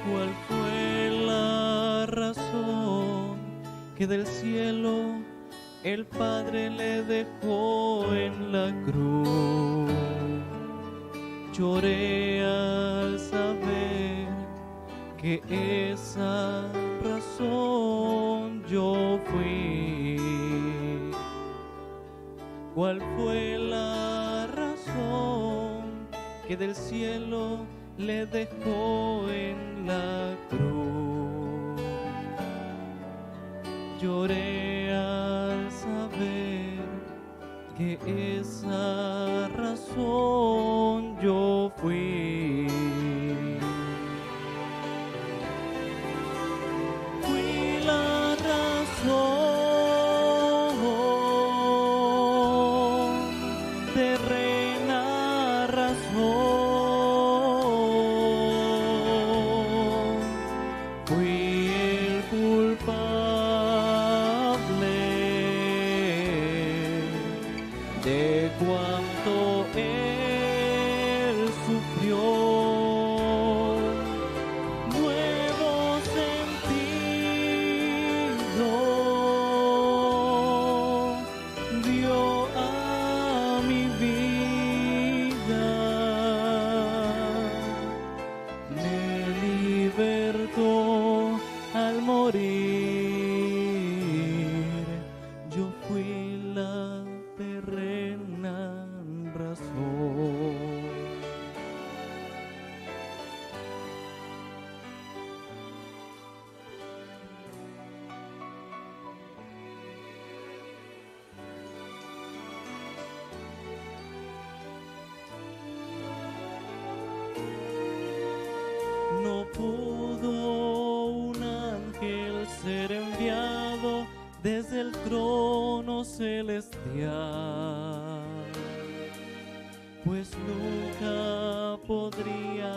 ¿Cuál fue la razón que del cielo el Padre le dejó en la cruz? Lloré al saber que esa razón yo fui. ¿Cuál fue la razón que del cielo le dejó en la cruz? Lloré al saber que esa razón yo fui. Fui la razón, terrena razón. Fui el culpable de cuanto él sufrió. Nuevo sentido dio a mi vida, me libertó al morir. Yo fui la terrena razón. No pudo un ángel ser enviado desde el trono celestial, pues nunca podría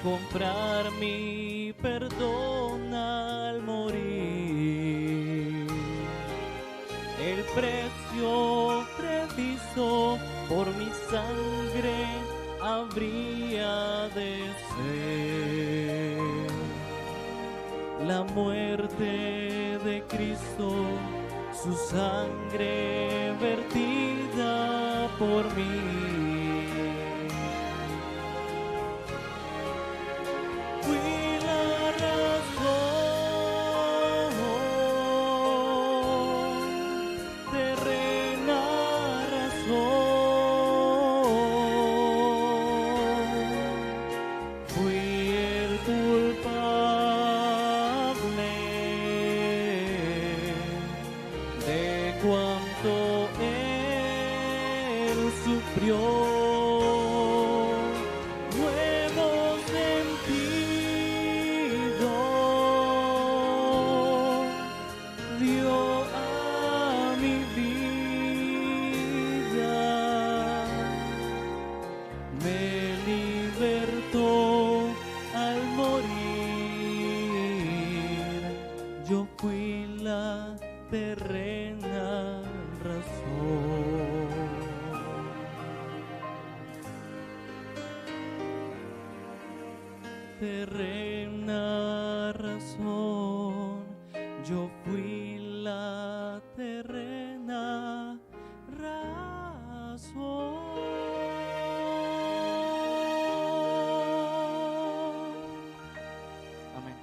comprar mi perdón al morir. El precio previsto por mi sangre habría de ser la muerte de Cristo, su sangre vertida por mí. Fui la razón, terrena razón. Fui el culpable de cuanto él sufrió. Nuevo sentido dio a mi vida, me libertó al morir. Yo fui la terrena razón. Terrena razón, yo fui la terrena razón. Amén.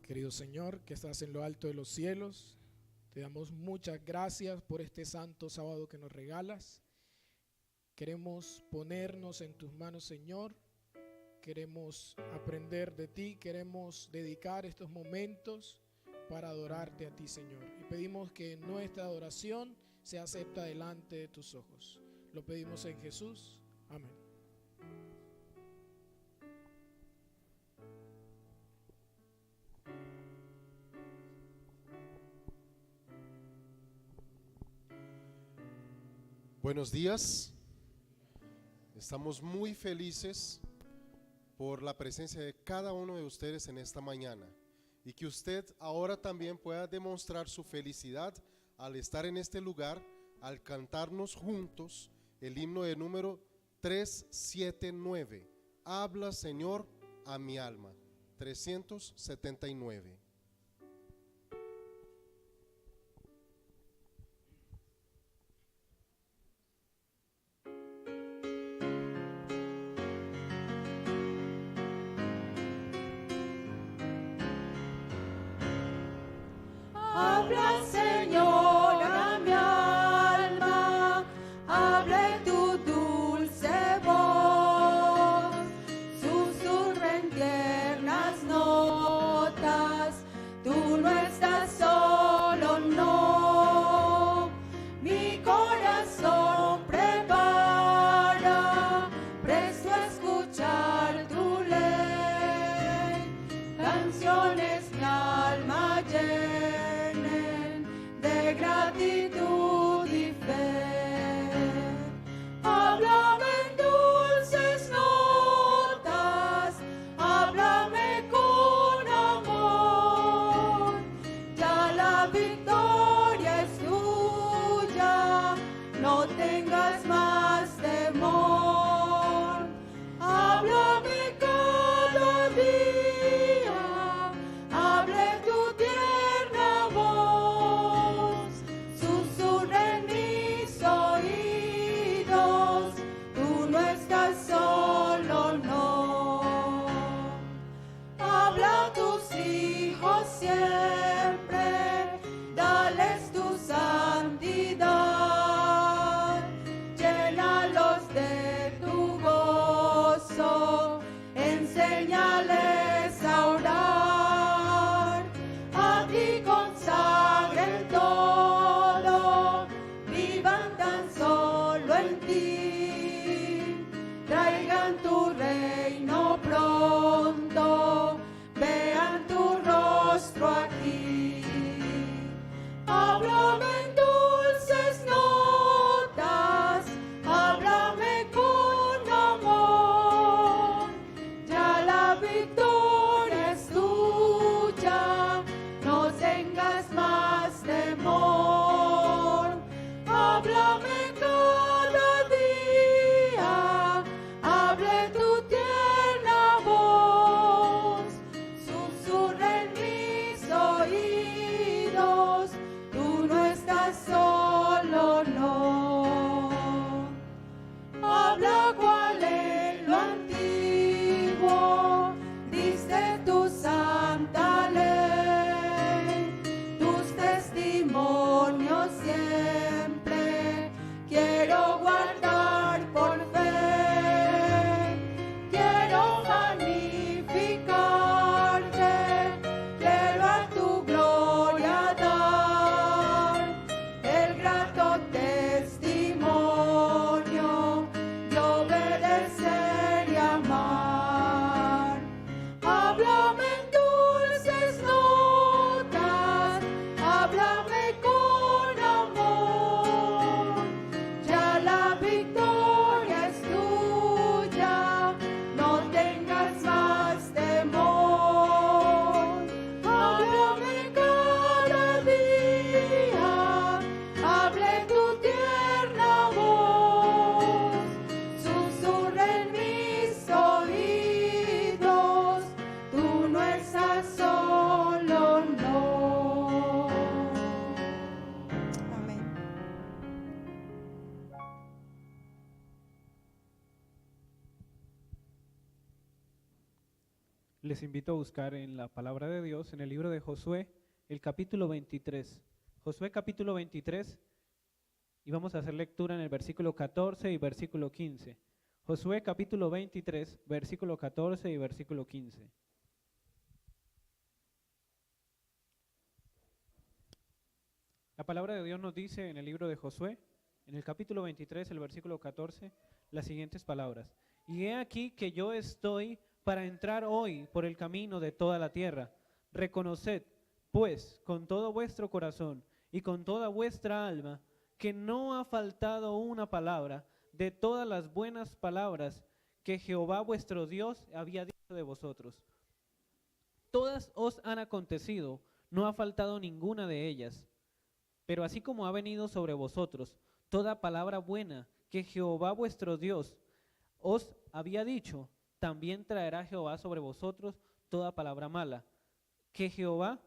Querido Señor, que estás en lo alto de los cielos, te damos muchas gracias por este santo sábado que nos regalas. Queremos ponernos en tus manos, Señor. Queremos aprender de ti, queremos dedicar estos momentos para adorarte a ti, Señor. Y pedimos que nuestra adoración sea acepta delante de tus ojos. Lo pedimos en Jesús. Amén. Buenos días. Estamos muy felices por la presencia de cada uno de ustedes en esta mañana y que usted ahora también pueda demostrar su felicidad al estar en este lugar, al cantarnos juntos el himno de número 379. Habla, Señor, a mi alma. 379. Habla, Señor, a mi alma, hable tu dulce voz, susurra en tiernas notas, tú no estás solo, no, mi corazón prepara, presto a escuchar tu ley, canciones mi alma llena. les invito a buscar en la palabra de Dios, en el libro de Josué, el capítulo 23. Josué capítulo 23, y vamos a hacer lectura en el versículo 14 y versículo 15. Josué capítulo 23, versículo 14 y versículo 15. La palabra de Dios nos dice en el libro de Josué, en el capítulo 23, el versículo 14, las siguientes palabras. Y he aquí que yo estoy para entrar hoy por el camino de toda la tierra. Reconoced, pues, con todo vuestro corazón y con toda vuestra alma, que no ha faltado una palabra de todas las buenas palabras que Jehová vuestro Dios había dicho de vosotros. Todas os han acontecido, no ha faltado ninguna de ellas. Pero así como ha venido sobre vosotros toda palabra buena que Jehová vuestro Dios os había dicho, también traerá Jehová sobre vosotros toda palabra mala, que Jehová,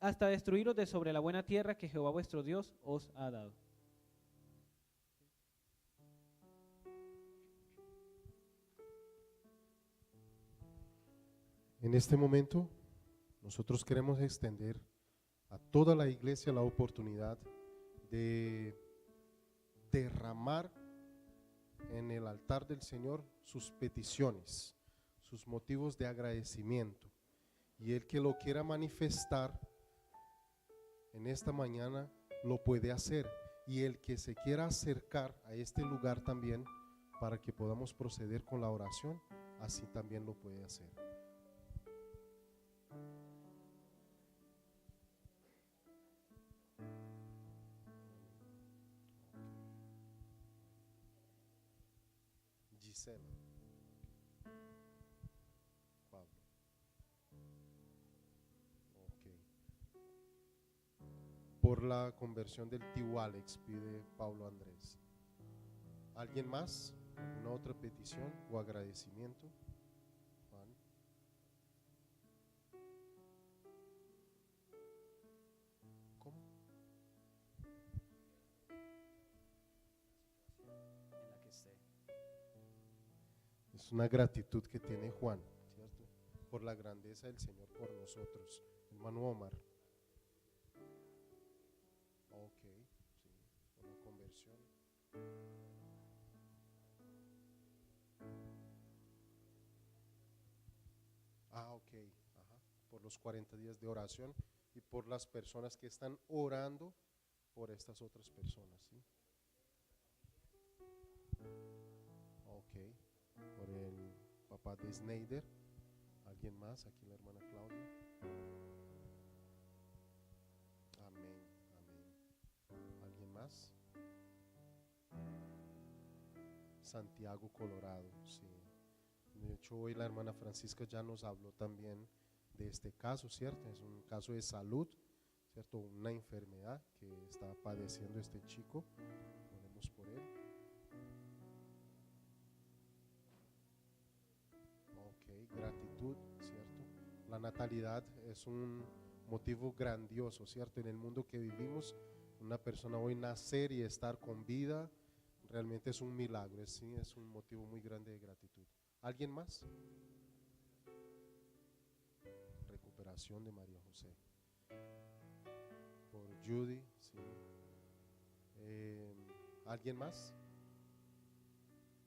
hasta destruiros de sobre la buena tierra que Jehová vuestro Dios os ha dado. En este momento, nosotros queremos extender a toda la iglesia la oportunidad de derramar en el altar del Señor sus peticiones, sus motivos de agradecimiento. Y el que lo quiera manifestar en esta mañana lo puede hacer. Y el que se quiera acercar a este lugar también para que podamos proceder con la oración, así también lo puede hacer. Gisela, Pablo. Ok. Por la conversión del tío Alex pide Pablo Andrés. ¿Alguien más? ¿Alguna otra petición o agradecimiento? Juan. ¿Cómo? En la que esté. Es una gratitud que tiene Juan, ¿cierto? Por la grandeza del Señor por nosotros. Hermano Omar. Ok, sí, por la conversión. Ok, ajá. Por los 40 días de oración y por las personas que están orando por estas otras personas, ¿sí? Ok, por el papá de Snyder. ¿Alguien más? Aquí la hermana Claudia. Amén, amén. ¿Alguien más? Santiago, Colorado, sí. De hecho, hoy la hermana Francisca ya nos habló también de este caso, ¿cierto? Es un caso de salud, ¿cierto? Una enfermedad que está padeciendo este chico. Oremos por él. Ok, gratitud, ¿cierto? La natalidad es un motivo grandioso, ¿cierto? En el mundo que vivimos, una persona hoy nacer y estar con vida, realmente es un milagro, ¿sí? Es un motivo muy grande de gratitud. ¿Alguien más? Recuperación de María José. Por Judy, sí. ¿Alguien más?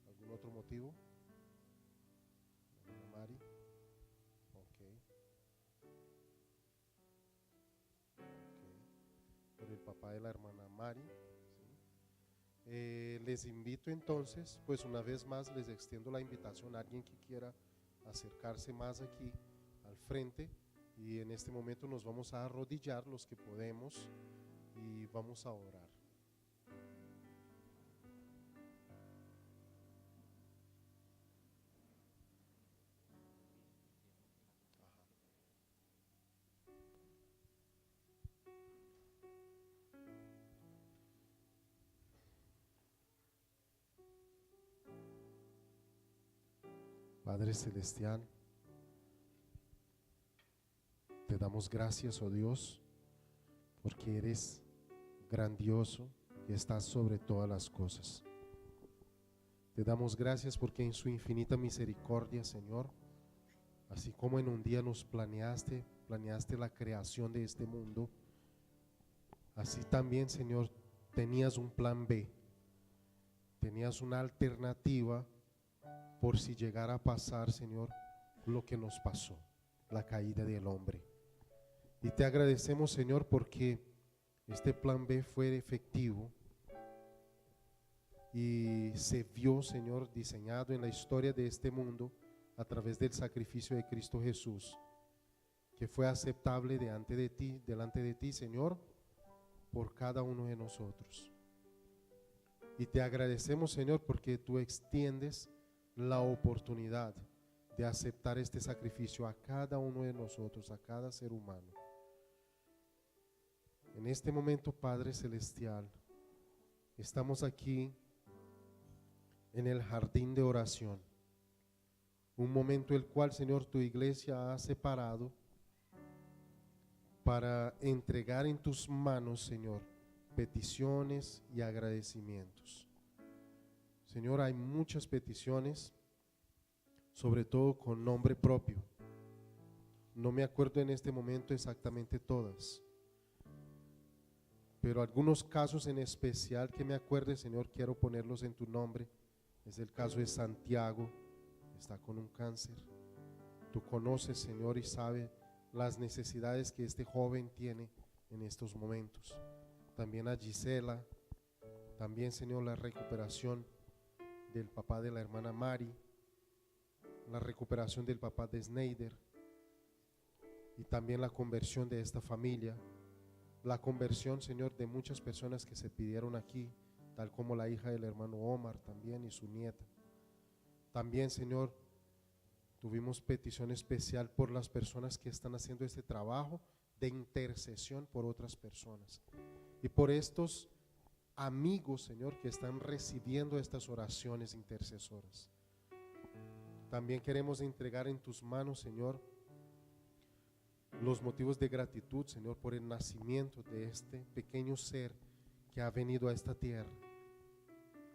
¿Algún otro motivo? Mari. Ok. Por el papá de la hermana Mari. Les invito entonces, pues una vez más les extiendo la invitación a alguien que quiera acercarse más aquí al frente, y en este momento nos vamos a arrodillar los que podemos y vamos a orar. Padre Celestial, te damos gracias, oh Dios, porque eres grandioso y estás sobre todas las cosas. Te damos gracias porque en su infinita misericordia, Señor, Así como en un día nos planeaste la creación de este mundo, así también, Señor, tenías un plan B, tenías una alternativa por si llegara a pasar, Señor, lo que nos pasó, la caída del hombre. Y te agradecemos, Señor, porque este plan B fue efectivo y se vio, Señor, diseñado en la historia de este mundo a través del sacrificio de Cristo Jesús, que fue aceptable delante de ti, Señor, por cada uno de nosotros. Y te agradecemos, Señor, porque tú extiendes la oportunidad de aceptar este sacrificio a cada uno de nosotros, a cada ser humano. En este momento, Padre Celestial, estamos aquí en el jardín de oración, un momento el cual, Señor, tu iglesia ha separado para entregar en tus manos, Señor, peticiones y agradecimientos. Señor, hay muchas peticiones, sobre todo con nombre propio. No me acuerdo en este momento exactamente todas, pero algunos casos en especial que me acuerde, Señor, quiero ponerlos en tu nombre. Es el caso de Santiago, que está con un cáncer. Tú conoces, Señor, y sabes las necesidades que este joven tiene en estos momentos. También a Gisela, también, Señor, la recuperación del papá de la hermana Mari, la recuperación del papá de Snyder, y también la conversión de esta familia, la conversión, Señor, de muchas personas que se pidieron aquí, tal como la hija del hermano Omar también y su nieta. También, Señor, tuvimos petición especial por las personas que están haciendo este trabajo de intercesión por otras personas y por estos amigos, Señor, que están recibiendo estas oraciones intercesoras. También queremos entregar en tus manos, Señor, los motivos de gratitud, Señor, por el nacimiento de este pequeño ser que ha venido a esta tierra,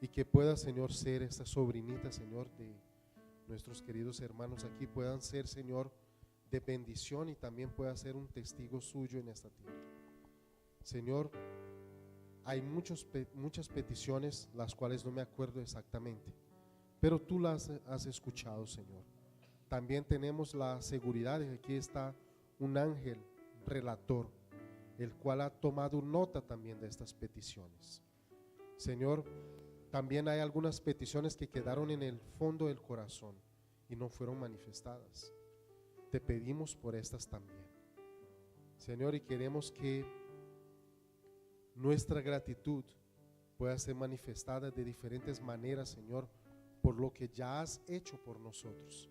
y que pueda, Señor, ser esta sobrinita, Señor, de nuestros queridos hermanos aquí, puedan ser, Señor, de bendición y también pueda ser un testigo suyo en esta tierra. Señor, hay muchas peticiones, las cuales no me acuerdo exactamente, pero tú las has escuchado, Señor. También tenemos la seguridad de que aquí está un ángel relator, el cual ha tomado nota también de estas peticiones. Señor, también hay algunas peticiones que quedaron en el fondo del corazón y no fueron manifestadas. Te pedimos por estas también, Señor, y queremos que nuestra gratitud pueda ser manifestada de diferentes maneras, Señor, por lo que ya has hecho por nosotros.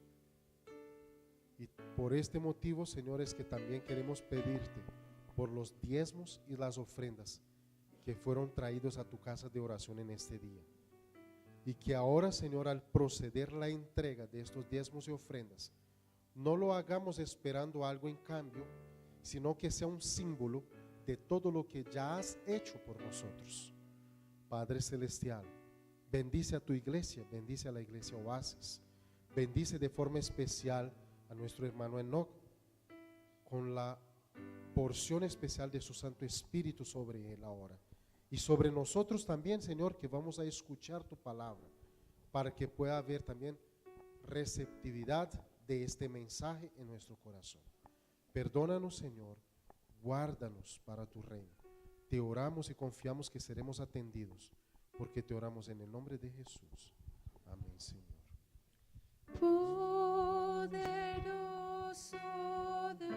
Y por este motivo, Señor, es que también queremos pedirte por los diezmos y las ofrendas que fueron traídos a tu casa de oración en este día. Y que ahora, Señor, al proceder la entrega de estos diezmos y ofrendas, no lo hagamos esperando algo en cambio, sino que sea un símbolo de todo lo que ya has hecho por nosotros. Padre Celestial, bendice a tu iglesia, bendice a la iglesia Oasis, bendice de forma especial a nuestro hermano Enoch, con la porción especial de su Santo Espíritu sobre él ahora. Y sobre nosotros también, Señor, que vamos a escuchar tu palabra, para que pueda haber también receptividad de este mensaje en nuestro corazón. Perdónanos, Señor, guárdanos para tu reino. Te oramos y confiamos que seremos atendidos, porque te oramos en el nombre de Jesús. Amén, Señor. Poderoso Dios,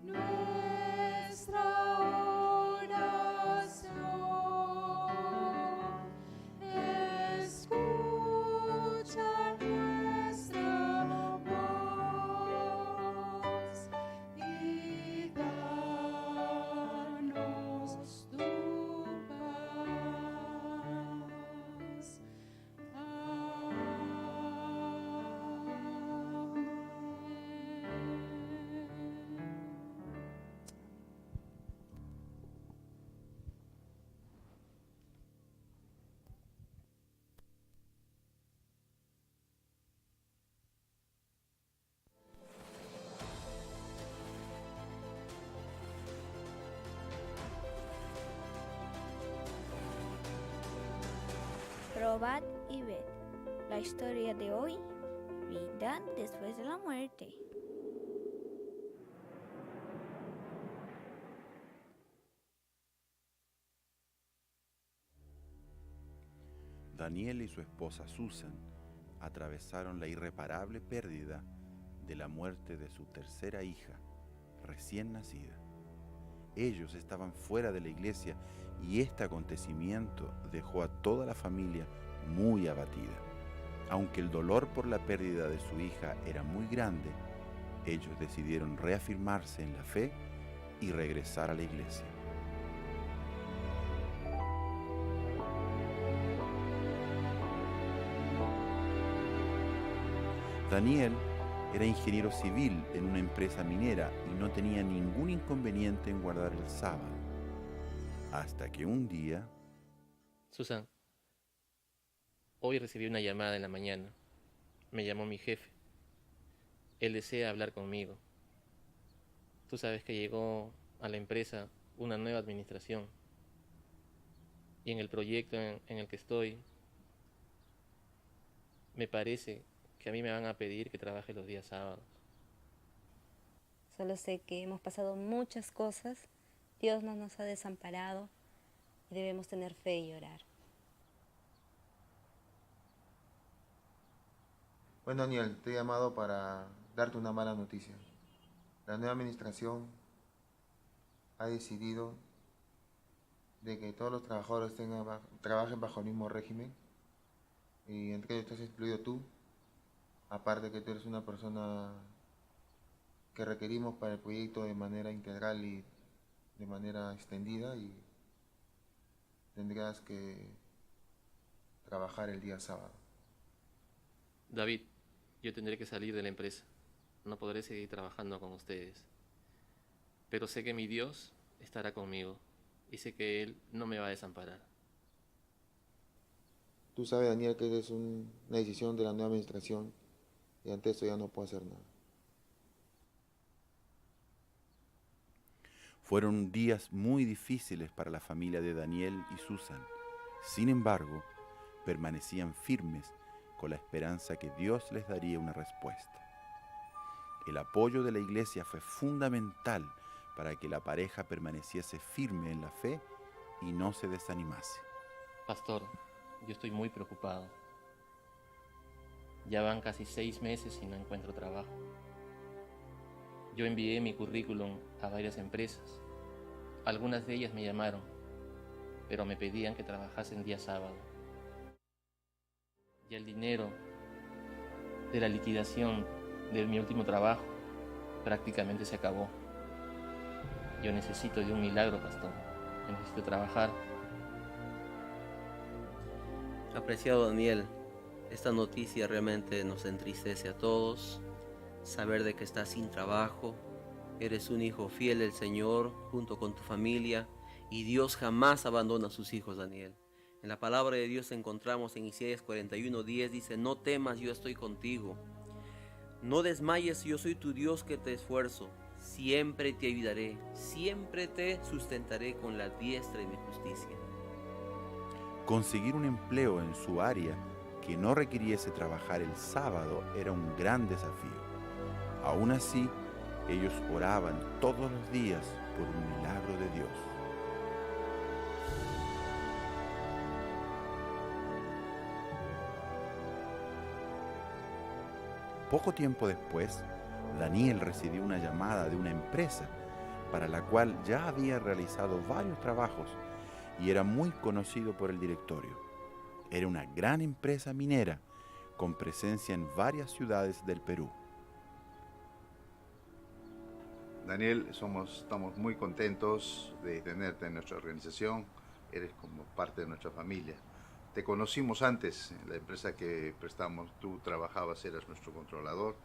nuestra oración, escucha nuestra voz y danos tu paz. Probad y ved. La historia de hoy, vida después de la muerte. Daniel y su esposa Susan atravesaron la irreparable pérdida de la muerte de su tercera hija, recién nacida. Ellos estaban fuera de la iglesia y este acontecimiento dejó a toda la familia muy abatida. Aunque el dolor por la pérdida de su hija era muy grande, ellos decidieron reafirmarse en la fe y regresar a la iglesia. Daniel era ingeniero civil en una empresa minera y no tenía ningún inconveniente en guardar el sábado. Hasta que un día... Susan, hoy recibí una llamada en la mañana. Me llamó mi jefe. Él desea hablar conmigo. Tú sabes que llegó a la empresa una nueva administración. Y en el proyecto en el que estoy, me parece que a mí me van a pedir que trabaje los días sábados. Solo sé que hemos pasado muchas cosas, Dios no nos ha desamparado y debemos tener fe y orar. Bueno, Daniel, te he llamado para darte una mala noticia. La nueva administración ha decidido de que todos los trabajadores trabajen bajo el mismo régimen y entre ellos estás incluido tú. Aparte que tú eres una persona que requerimos para el proyecto de manera integral y de manera extendida y tendrías que trabajar el día sábado. David, yo tendré que salir de la empresa. No podré seguir trabajando con ustedes. Pero sé que mi Dios estará conmigo y sé que Él no me va a desamparar. Tú sabes, Daniel, que es una decisión de la nueva administración y ante eso ya no puedo hacer nada. Fueron días muy difíciles para la familia de Daniel y Susan. Sin embargo, permanecían firmes con la esperanza que Dios les daría una respuesta. El apoyo de la iglesia fue fundamental para que la pareja permaneciese firme en la fe y no se desanimase. Pastor, yo estoy muy preocupado. Ya van casi 6 meses y no encuentro trabajo. Yo envié mi currículum a varias empresas. Algunas de ellas me llamaron, pero me pedían que trabajase en día sábado. Y el dinero de la liquidación de mi último trabajo prácticamente se acabó. Yo necesito de un milagro, pastor. Yo necesito trabajar. Apreciado Daniel, esta noticia realmente nos entristece a todos. Saber de que estás sin trabajo, eres un hijo fiel del Señor junto con tu familia y Dios jamás abandona a sus hijos, Daniel. En la palabra de Dios encontramos en Isaías 41:10, dice: no temas, yo estoy contigo. No desmayes, yo soy tu Dios que te esfuerzo. Siempre te ayudaré, siempre te sustentaré con la diestra de mi justicia. Conseguir un empleo en su área que no requiriese trabajar el sábado era un gran desafío. Aún así, ellos oraban todos los días por un milagro de Dios. Poco tiempo después, Daniel recibió una llamada de una empresa para la cual ya había realizado varios trabajos y era muy conocido por el directorio. Era una gran empresa minera con presencia en varias ciudades del Perú. Daniel, estamos muy contentos de tenerte en nuestra organización. Eres como parte de nuestra familia. Te conocimos antes en la empresa que prestamos. Tú trabajabas, eras nuestro controlador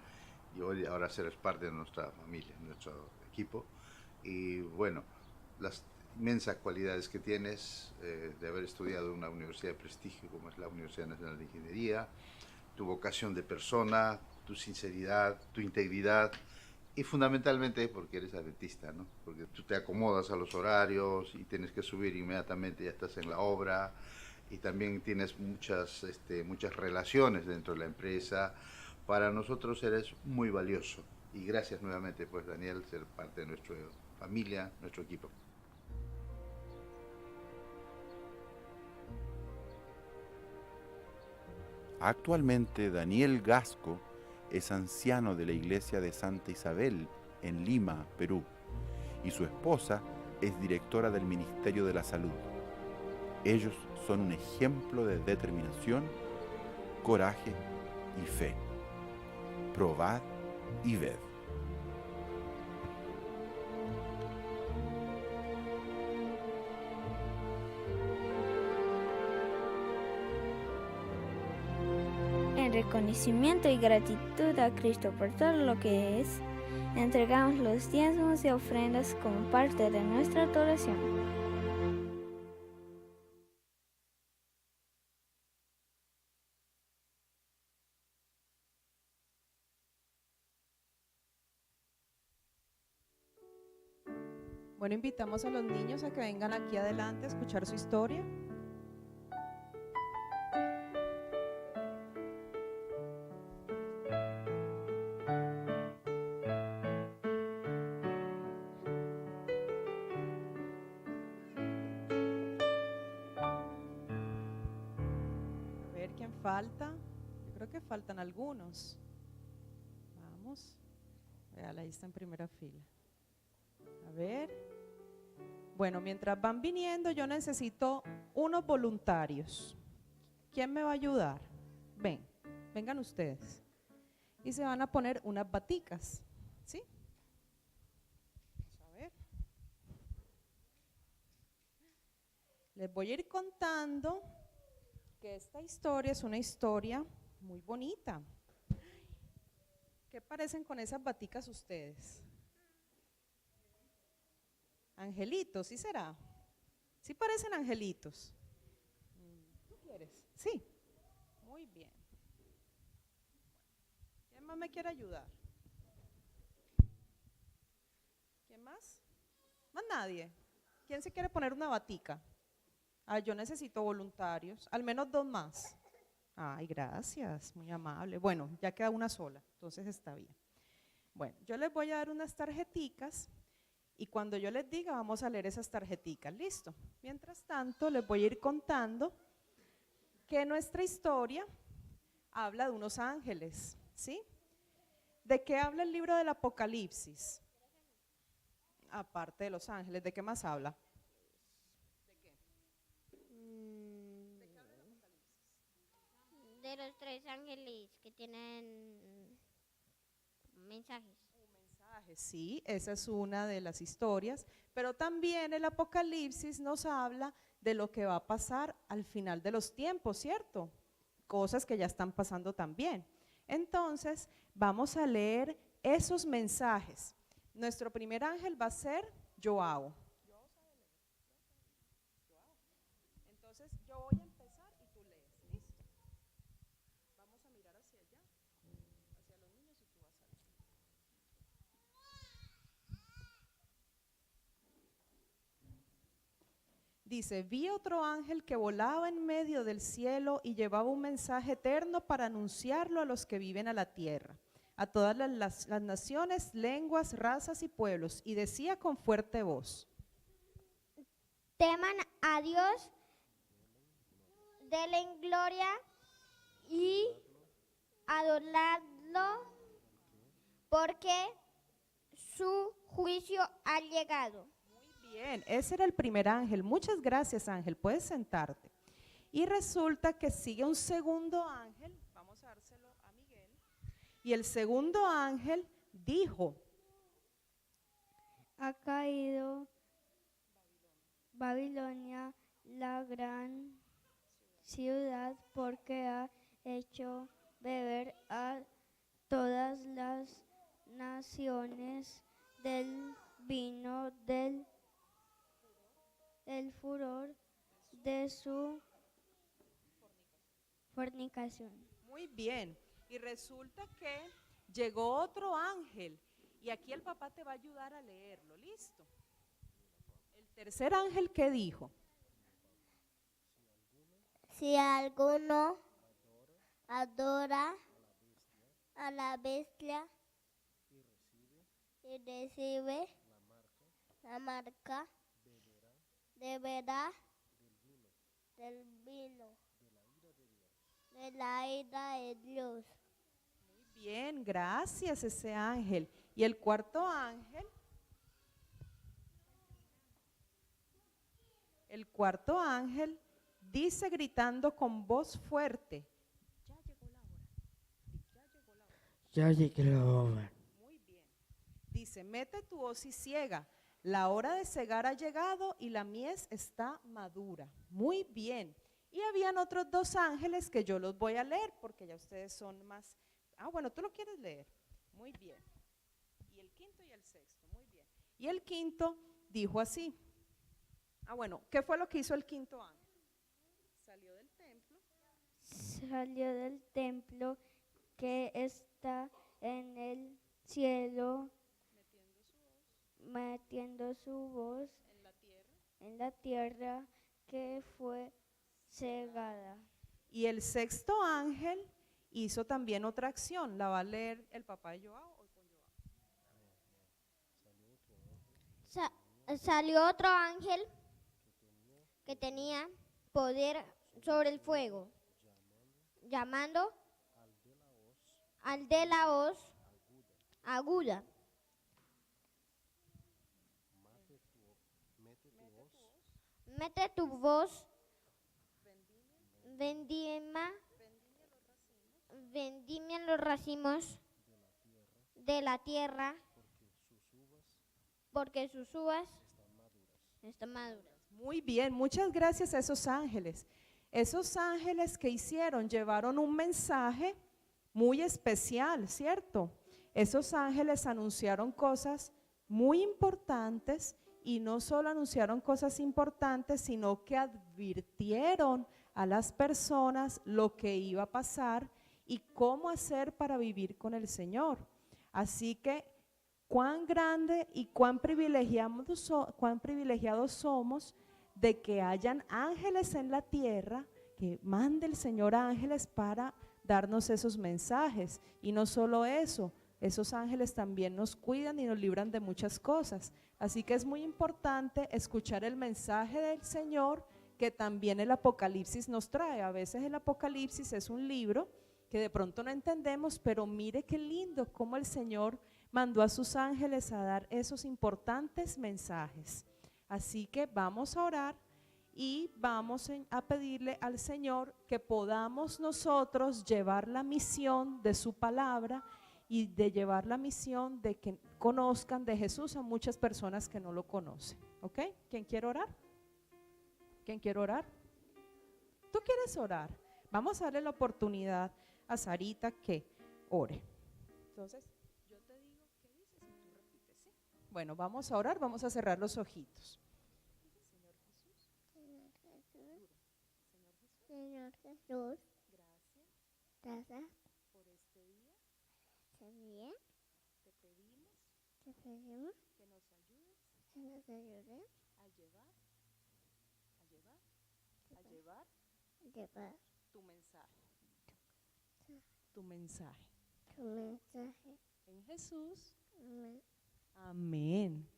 y ahora eres parte de nuestra familia, nuestro equipo. Y bueno, las inmensas cualidades que tienes de haber estudiado en una universidad de prestigio como es la Universidad Nacional de Ingeniería, tu vocación de persona, tu sinceridad, tu integridad y fundamentalmente porque eres adventista, ¿no? Porque tú te acomodas a los horarios y tienes que subir inmediatamente, ya estás en la obra y también tienes muchas relaciones dentro de la empresa. Para nosotros eres muy valioso y gracias nuevamente, pues Daniel, ser parte de nuestra familia, nuestro equipo. Actualmente Daniel Gasco es anciano de la iglesia de Santa Isabel en Lima, Perú, y su esposa es directora del Ministerio de la Salud. Ellos son un ejemplo de determinación, coraje y fe. Probad y ved. En reconocimiento y gratitud a Cristo por todo lo que es, entregamos los diezmos y ofrendas como parte de nuestra adoración. Bueno, invitamos a los niños a que vengan aquí adelante a escuchar su historia. A ver quién falta. Yo creo que faltan algunos. Vamos. Véala, ahí está en primera fila. A ver. Bueno, mientras van viniendo, yo necesito unos voluntarios. ¿Quién me va a ayudar? Vengan ustedes. Y se van a poner unas baticas, ¿sí? Vamos a ver. Les voy a ir contando que esta historia es una historia muy bonita. ¿Qué parecen con esas baticas ustedes? Angelitos, ¿sí será? ¿Sí parecen angelitos? ¿Tú quieres? Sí. Muy bien. ¿Quién más me quiere ayudar? ¿Quién más? ¿Más nadie? ¿Quién se quiere poner una batica? Yo necesito voluntarios, al menos 2 más. Ay, gracias, muy amable. Bueno, ya queda una sola, entonces está bien. Bueno, yo les voy a dar unas tarjeticas. Y cuando yo les diga, vamos a leer esas tarjeticas, ¿listo? Mientras tanto, les voy a ir contando que nuestra historia habla de unos ángeles, ¿sí? ¿De qué habla el libro del Apocalipsis? Aparte de los ángeles, ¿de qué más habla? ¿De qué? ¿De qué habla el Apocalipsis? De los 3 ángeles que tienen mensajes. Sí, esa es una de las historias, pero también el Apocalipsis nos habla de lo que va a pasar al final de los tiempos, ¿cierto? Cosas que ya están pasando también. Entonces, vamos a leer esos mensajes. Nuestro primer ángel va a ser Joao. Entonces, yo voy a empezar y tú lees, ¿listo? Vamos a mirar hacia allá, hacia los niños y tú vas a leer. Dice, vi otro ángel que volaba en medio del cielo y llevaba un mensaje eterno para anunciarlo a los que viven a la tierra, a todas las naciones, lenguas, razas y pueblos, y decía con fuerte voz: Teman a Dios, denle gloria y adorarlo, porque su juicio ha llegado. Bien, ese era el primer ángel. Muchas gracias, ángel. Puedes sentarte. Y resulta que sigue un segundo ángel. Vamos a dárselo a Miguel. Y el segundo ángel dijo: ha caído Babilonia, la gran ciudad, porque ha hecho beber a todas las naciones del vino del furor de su fornicación. Muy bien. Y resulta que llegó otro ángel. Y aquí el papá te va a ayudar a leerlo. ¿Listo? El tercer ángel, ¿qué dijo? Si alguno adora a la bestia y recibe la marca, deberá del vino de la ira de Dios. Bien, gracias ese ángel. Y el cuarto ángel. El cuarto ángel dice gritando con voz fuerte. Ya llegó la hora. Muy bien. Dice, mete tu hoz y ciega. La hora de cegar ha llegado y la mies está madura. Muy bien. Y habían otros dos ángeles que yo los voy a leer porque ya ustedes son más. Ah, bueno, tú lo quieres leer. Muy bien. Y el quinto y el sexto. Muy bien. Y el quinto dijo así. Ah, bueno, ¿qué fue lo que hizo el quinto ángel? Salió del templo. Salió del templo que está en el cielo, metiendo su voz en la tierra que fue cegada. Y el sexto ángel hizo también otra acción. ¿La va a leer el papá de Joao o con Joao? Salió otro ángel que tenía poder sobre el fuego, llamando al de la hoz aguda. Mete tu voz, vendimia los racimos de la tierra, porque sus uvas están maduras. Muy bien, muchas gracias a esos ángeles. Esos ángeles que hicieron, llevaron un mensaje muy especial, ¿cierto? Esos ángeles anunciaron cosas muy importantes y no solo anunciaron cosas importantes, sino que advirtieron a las personas lo que iba a pasar y cómo hacer para vivir con el Señor. Así que cuán grande y cuán privilegiados somos de que hayan ángeles en la tierra, que mande el Señor ángeles para darnos esos mensajes. Y no solo eso, esos ángeles también nos cuidan y nos libran de muchas cosas. Así que es muy importante escuchar el mensaje del Señor que también el Apocalipsis nos trae. A veces el Apocalipsis es un libro que de pronto no entendemos, pero mire qué lindo cómo el Señor mandó a sus ángeles a dar esos importantes mensajes. Así que vamos a orar y vamos a pedirle al Señor que podamos nosotros llevar la misión de su palabra y de llevar la misión de que conozcan de Jesús a muchas personas que no lo conocen. ¿Ok? ¿Quién quiere orar? ¿Quién quiere orar? ¿Tú quieres orar? Vamos a darle la oportunidad a Sarita que ore. Entonces, yo te digo qué dices y tú repites, ¿sí? Bueno, vamos a orar, vamos a cerrar los ojitos. Señor Jesús, gracias por este día. También Te pedimos te pedimos que nos ayudes que nos ayudes a llevar llevar tu mensaje. Tu mensaje. tu mensaje. En Jesús. Amén. Amén.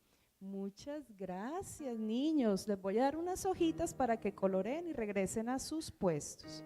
Muchas gracias, niños. Les voy a dar unas hojitas para que coloreen y regresen a sus puestos.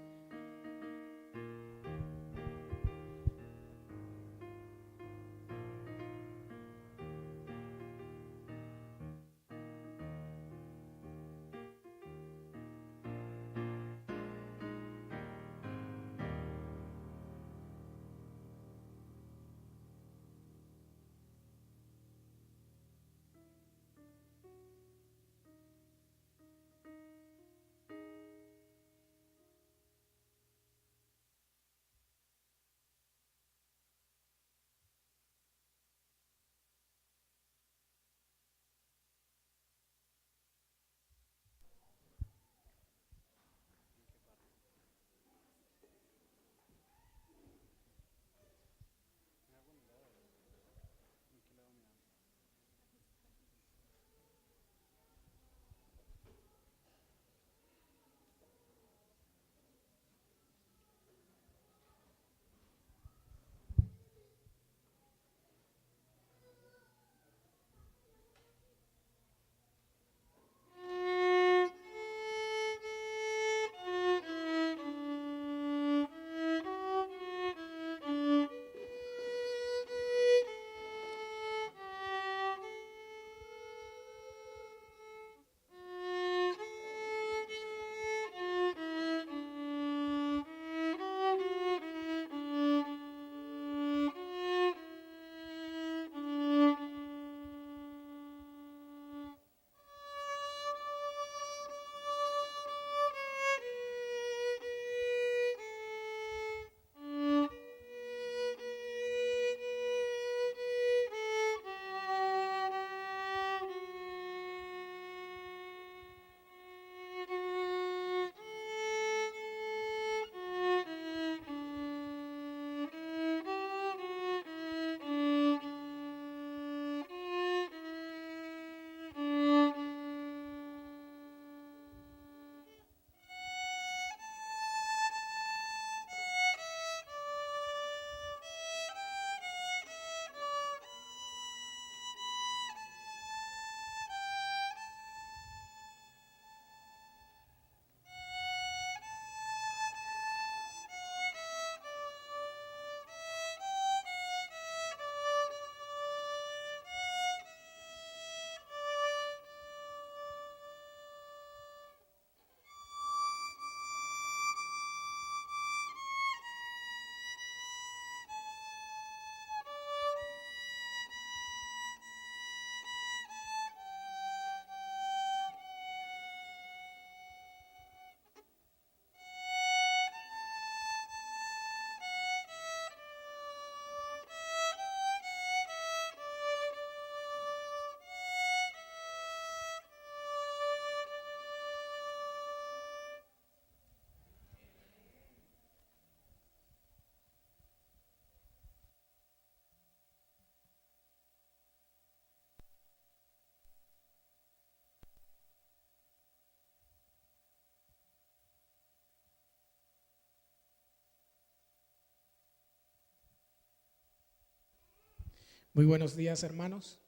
Muy buenos días, hermanos.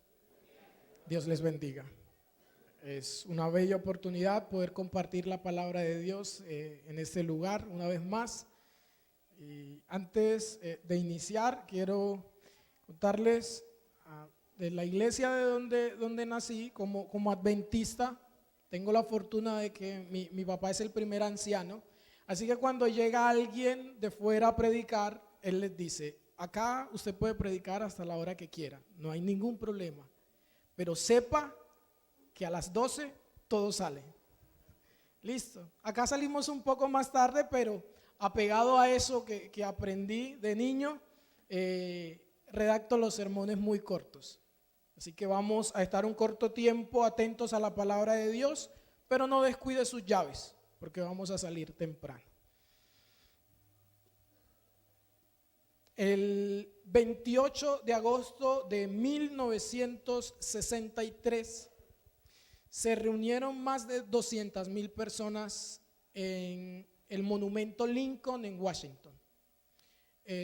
Dios les bendiga. Es una bella oportunidad poder compartir la palabra de Dios en este lugar una vez más. Y antes de iniciar, quiero contarles de la iglesia de donde nací como adventista. Tengo la fortuna de que mi papá es el primer anciano. Así que cuando llega alguien de fuera a predicar, él les dice: acá usted puede predicar hasta la hora que quiera, no hay ningún problema, pero sepa que a las 12 todo sale. Listo. Acá salimos un poco más tarde, pero apegado a eso que aprendí de niño, redacto los sermones muy cortos. Así que vamos a estar un corto tiempo atentos a la palabra de Dios, pero no descuide sus llaves, porque vamos a salir temprano. El 28 de agosto de 1963 se reunieron más de 200,000 personas en el monumento Lincoln en Washington.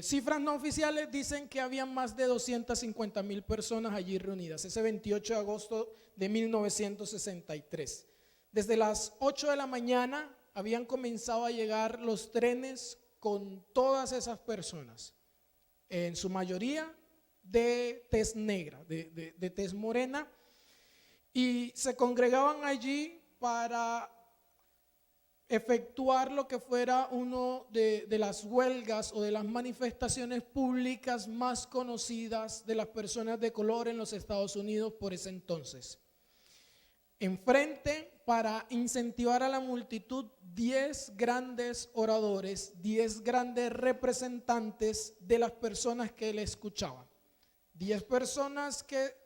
Cifras no oficiales dicen que habían más de 250,000 personas allí reunidas, ese 28 de agosto de 1963. Desde las 8 de la mañana habían comenzado a llegar los trenes con todas esas personas, en su mayoría de tez negra, de tez morena, y se congregaban allí para efectuar lo que fuera uno de las huelgas o de las manifestaciones públicas más conocidas de las personas de color en los Estados Unidos por ese entonces. Enfrente, para incentivar a la multitud, 10 grandes oradores, 10 grandes representantes de las personas que le escuchaban. 10 personas que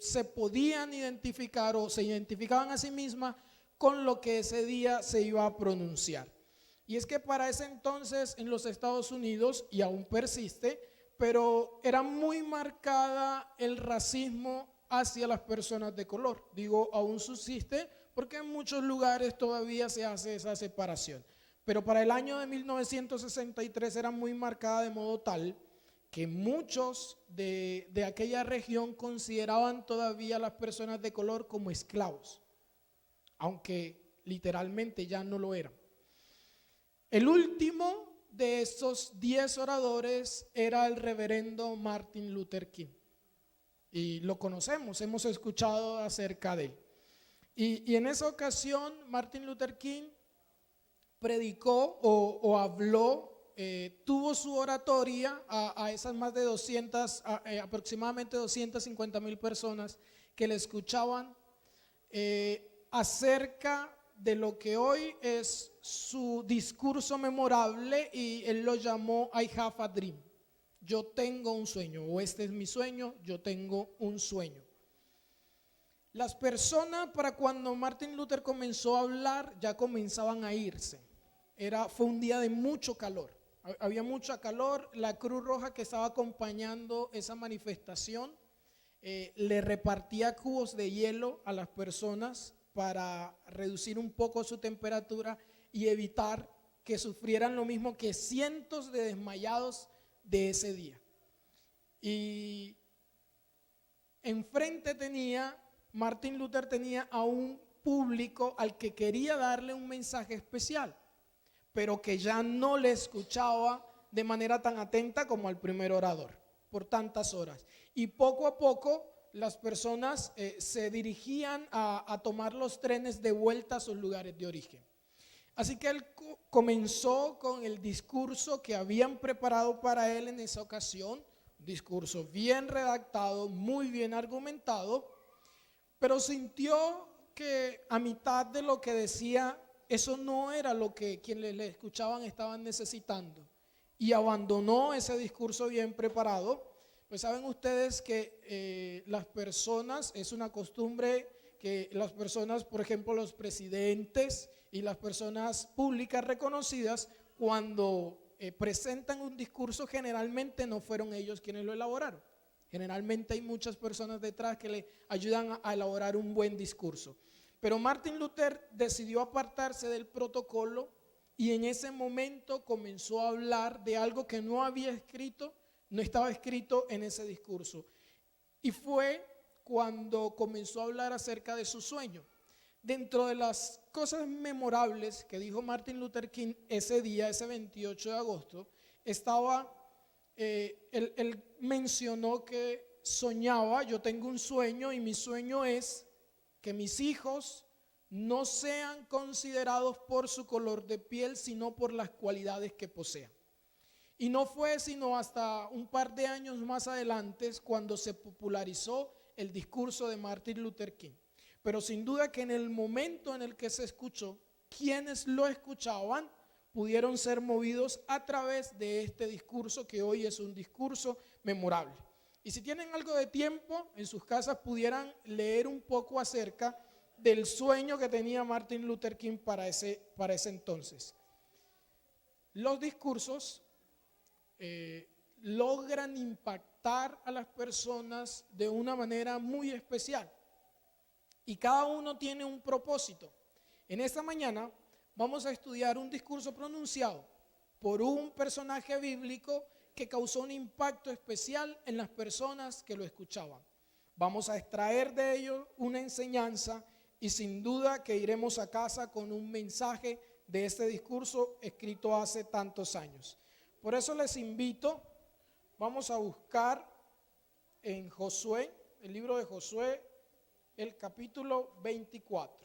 se podían identificar o se identificaban a sí mismas con lo que ese día se iba a pronunciar. Y es que para ese entonces en los Estados Unidos, y aún persiste, pero era muy marcada el racismo hacia las personas de color. Digo, aún subsiste porque en muchos lugares todavía se hace esa separación. Pero para el año de 1963 era muy marcada de modo tal que muchos de aquella región consideraban todavía a las personas de color como esclavos, aunque literalmente ya no lo eran. El último de esos 10 oradores era el reverendo Martin Luther King. Y lo conocemos, hemos escuchado acerca de él. Y en esa ocasión Martin Luther King predicó o habló, tuvo su oratoria a esas más de 200, aproximadamente 250,000 personas que le escuchaban, acerca de lo que hoy es su discurso memorable, y él lo llamó I have a dream. Yo tengo un sueño, o este es mi sueño, yo tengo un sueño. Las personas, para cuando Martin Luther comenzó a hablar, ya comenzaban a irse. Fue un día de mucho calor, había mucha calor. La Cruz Roja que estaba acompañando esa manifestación le repartía cubos de hielo a las personas para reducir un poco su temperatura y evitar que sufrieran lo mismo que cientos de desmayados de ese día. Y enfrente Martin Luther tenía a un público al que quería darle un mensaje especial, pero que ya no le escuchaba de manera tan atenta como al primer orador por tantas horas. Y poco a poco las personas se dirigían a tomar los trenes de vuelta a sus lugares de origen. Así que él comenzó con el discurso que habían preparado para él en esa ocasión, un discurso bien redactado, muy bien argumentado, pero sintió que a mitad de lo que decía, eso no era lo que quienes le escuchaban estaban necesitando, y abandonó ese discurso bien preparado. Pues saben ustedes que las personas, es una costumbre que las personas, por ejemplo los presidentes y las personas públicas reconocidas, cuando presentan un discurso, generalmente no fueron ellos quienes lo elaboraron. Generalmente hay muchas personas detrás que le ayudan a elaborar un buen discurso. Pero Martin Luther decidió apartarse del protocolo y en ese momento comenzó a hablar de algo que no había escrito no estaba escrito en ese discurso. Y fue cuando comenzó a hablar acerca de su sueño. Dentro de las cosas memorables que dijo Martin Luther King ese día, ese 28 de agosto, estaba, él mencionó que soñaba, yo tengo un sueño y mi sueño es que mis hijos no sean considerados por su color de piel, sino por las cualidades que posean. Y no fue sino hasta un par de años más adelante cuando se popularizó el discurso de Martin Luther King. Pero sin duda que en el momento en el que se escuchó, quienes lo escuchaban pudieron ser movidos a través de este discurso, que hoy es un discurso memorable. Y si tienen algo de tiempo, en sus casas pudieran leer un poco acerca del sueño que tenía Martin Luther King para ese entonces. Los discursos logran impactar a las personas de una manera muy especial. Y cada uno tiene un propósito. En esta mañana vamos a estudiar un discurso pronunciado por un personaje bíblico que causó un impacto especial en las personas que lo escuchaban. Vamos a extraer de ello una enseñanza y sin duda que iremos a casa con un mensaje de este discurso escrito hace tantos años. Por eso les invito, vamos a buscar en Josué, el libro de Josué, el capítulo 24.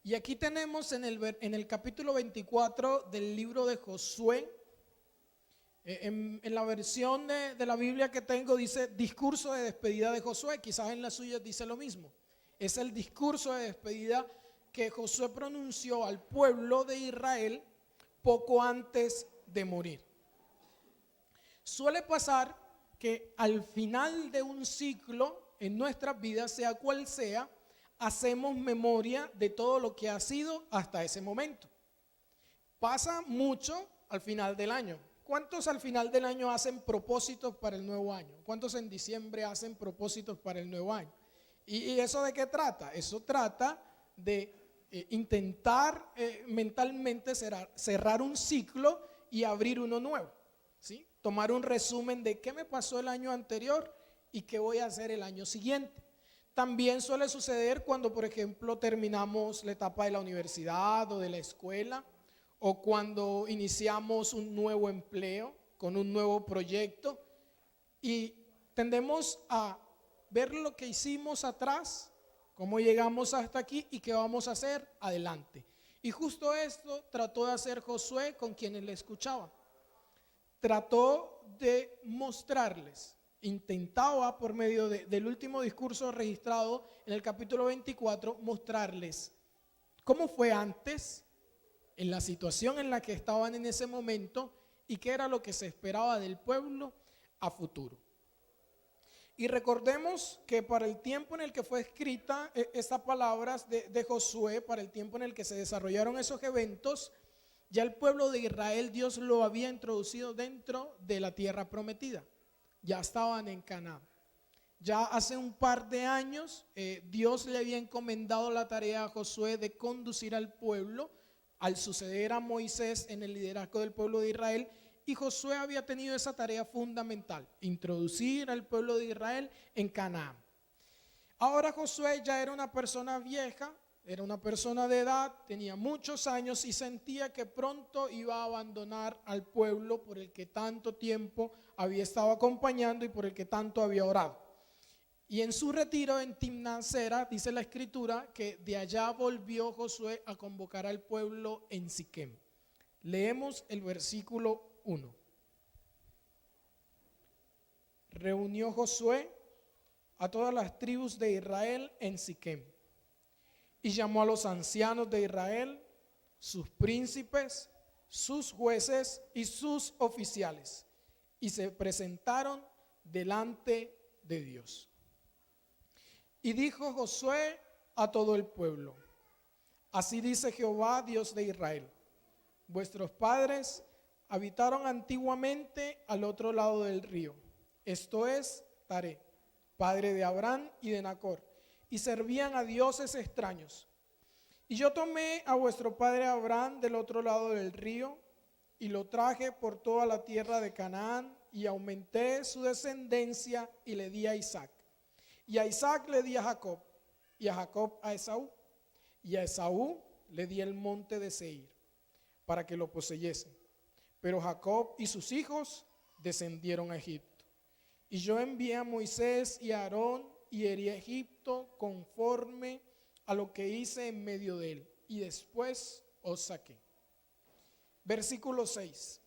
Y aquí tenemos en el capítulo 24 del libro de Josué, en la versión de la Biblia que tengo dice discurso de despedida de Josué, quizás en la suya dice lo mismo. Es el discurso de despedida que Josué pronunció al pueblo de Israel poco antes de morir. Suele pasar que al final de un ciclo en nuestras vidas, sea cual sea, hacemos memoria de todo lo que ha sido hasta ese momento. Pasa mucho al final del año. ¿Cuántos al final del año hacen propósitos para el nuevo año? ¿Cuántos en diciembre hacen propósitos para el nuevo año? ¿Y eso de qué trata? Eso trata de intentar mentalmente cerrar un ciclo y abrir uno nuevo, ¿sí? Tomar un resumen de qué me pasó el año anterior y qué voy a hacer el año siguiente. También suele suceder cuando, por ejemplo, terminamos la etapa de la universidad o de la escuela, o cuando iniciamos un nuevo empleo con un nuevo proyecto y tendemos a ver lo que hicimos atrás, cómo llegamos hasta aquí y qué vamos a hacer adelante. Y justo esto trató de hacer Josué con quienes le escuchaban. Trató de mostrarles, intentaba por medio del último discurso registrado en el capítulo 24, mostrarles cómo fue antes, en la situación en la que estaban en ese momento y qué era lo que se esperaba del pueblo a futuro. Y recordemos que para el tiempo en el que fue escrita estas palabras de Josué, para el tiempo en el que se desarrollaron esos eventos, ya el pueblo de Israel Dios lo había introducido dentro de la tierra prometida. Ya estaban en Canaán. Ya hace un par de años Dios le había encomendado la tarea a Josué de conducir al pueblo al suceder a Moisés en el liderazgo del pueblo de Israel, y Josué había tenido esa tarea fundamental, introducir al pueblo de Israel en Canaán. Ahora Josué ya era una persona vieja, era una persona de edad, tenía muchos años y sentía que pronto iba a abandonar al pueblo por el que tanto tiempo había estado acompañando y por el que tanto había orado. Y en su retiro en Timnat-Sera, dice la escritura, que de allá volvió Josué a convocar al pueblo en Siquem. Leemos el versículo 1. Reunió Josué a todas las tribus de Israel en Siquem y llamó a los ancianos de Israel, sus príncipes, sus jueces y sus oficiales, y se presentaron delante de Dios. Y dijo Josué a todo el pueblo: así dice Jehová, Dios de Israel: vuestros padres habitaron antiguamente al otro lado del río, esto es, Taré, padre de Abraham y de Nacor, y servían a dioses extraños. Y yo tomé a vuestro padre Abraham del otro lado del río, y lo traje por toda la tierra de Canaán, y aumenté su descendencia, y le di a Isaac. Y a Isaac le di a Jacob, y a Jacob a Esaú, y a Esaú le di el monte de Seir, para que lo poseyese. Pero Jacob y sus hijos descendieron a Egipto. Y yo envié a Moisés y a Aarón, y herí a Egipto conforme a lo que hice en medio de él, y después os saqué. Versículo 6.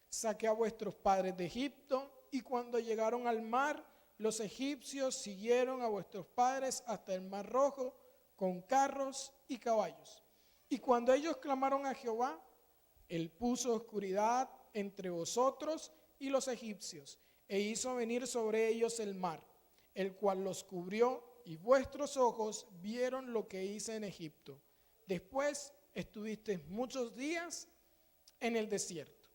Saqué a vuestros padres de Egipto, y cuando llegaron al mar, los egipcios siguieron a vuestros padres hasta el mar Rojo con carros y caballos. Y cuando ellos clamaron a Jehová, él puso oscuridad entre vosotros y los egipcios, e hizo venir sobre ellos el mar, el cual los cubrió, y vuestros ojos vieron lo que hice en Egipto. Después estuvisteis muchos días en el desierto.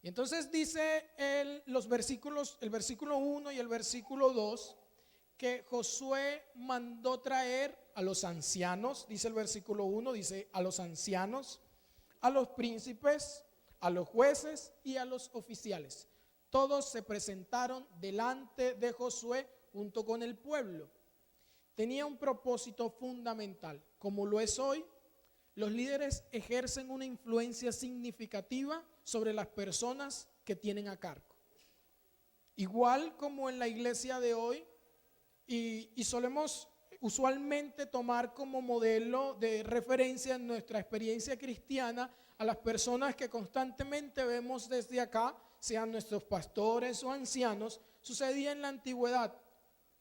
Y entonces dice el versículo 1 y el versículo 2, que Josué mandó traer a los ancianos, dice el versículo 1, dice a los ancianos, a los príncipes, a los jueces y a los oficiales. Todos se presentaron delante de Josué junto con el pueblo. Tenía un propósito fundamental. Como lo es hoy, los líderes ejercen una influencia significativa sobre las personas que tienen a cargo. Igual como en la iglesia de hoy, y solemos usualmente tomar como modelo de referencia en nuestra experiencia cristiana a las personas que constantemente vemos desde acá, sean nuestros pastores o ancianos. Sucedía en la antigüedad.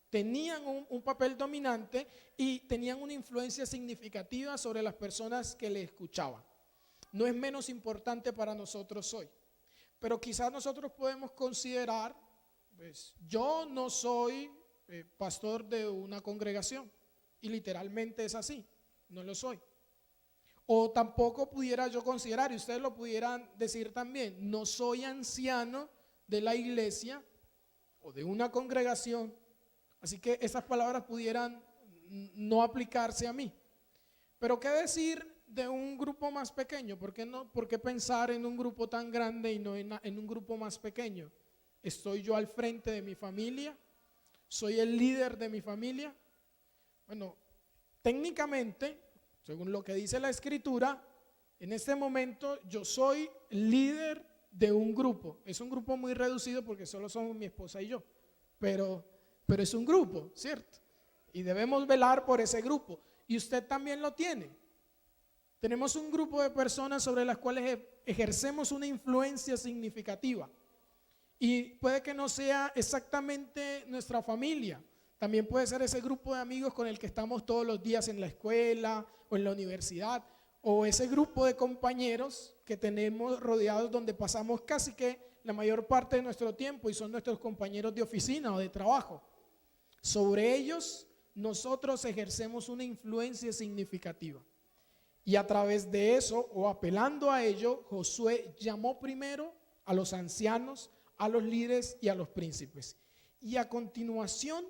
Tenían un papel dominante y tenían una influencia significativa sobre las personas que le escuchaban. No es menos importante para nosotros hoy, pero quizás nosotros podemos considerar, pues, yo no soy pastor de una congregación, y literalmente es así, no lo soy. O tampoco pudiera yo considerar, y ustedes lo pudieran decir también, no soy anciano de la iglesia o de una congregación. Así que esas palabras pudieran no aplicarse a mí. Pero ¿qué decir de un grupo más pequeño? ¿Por qué pensar en un grupo tan grande y no en un grupo más pequeño? ¿Estoy yo al frente de mi familia? ¿Soy el líder de mi familia? Bueno, técnicamente, según lo que dice la Escritura, en este momento yo soy líder de un grupo. Es un grupo muy reducido porque solo somos mi esposa y yo, pero es un grupo, ¿cierto? Y debemos velar por ese grupo. Y usted también lo tiene. Tenemos un grupo de personas sobre las cuales ejercemos una influencia significativa. Y puede que no sea exactamente nuestra familia. También puede ser ese grupo de amigos con el que estamos todos los días en la escuela o en la universidad. O ese grupo de compañeros que tenemos rodeados donde pasamos casi que la mayor parte de nuestro tiempo y son nuestros compañeros de oficina o de trabajo. Sobre ellos nosotros ejercemos una influencia significativa. Y a través de eso, o apelando a ello, Josué llamó primero a los ancianos, a los líderes y a los príncipes. Y a continuación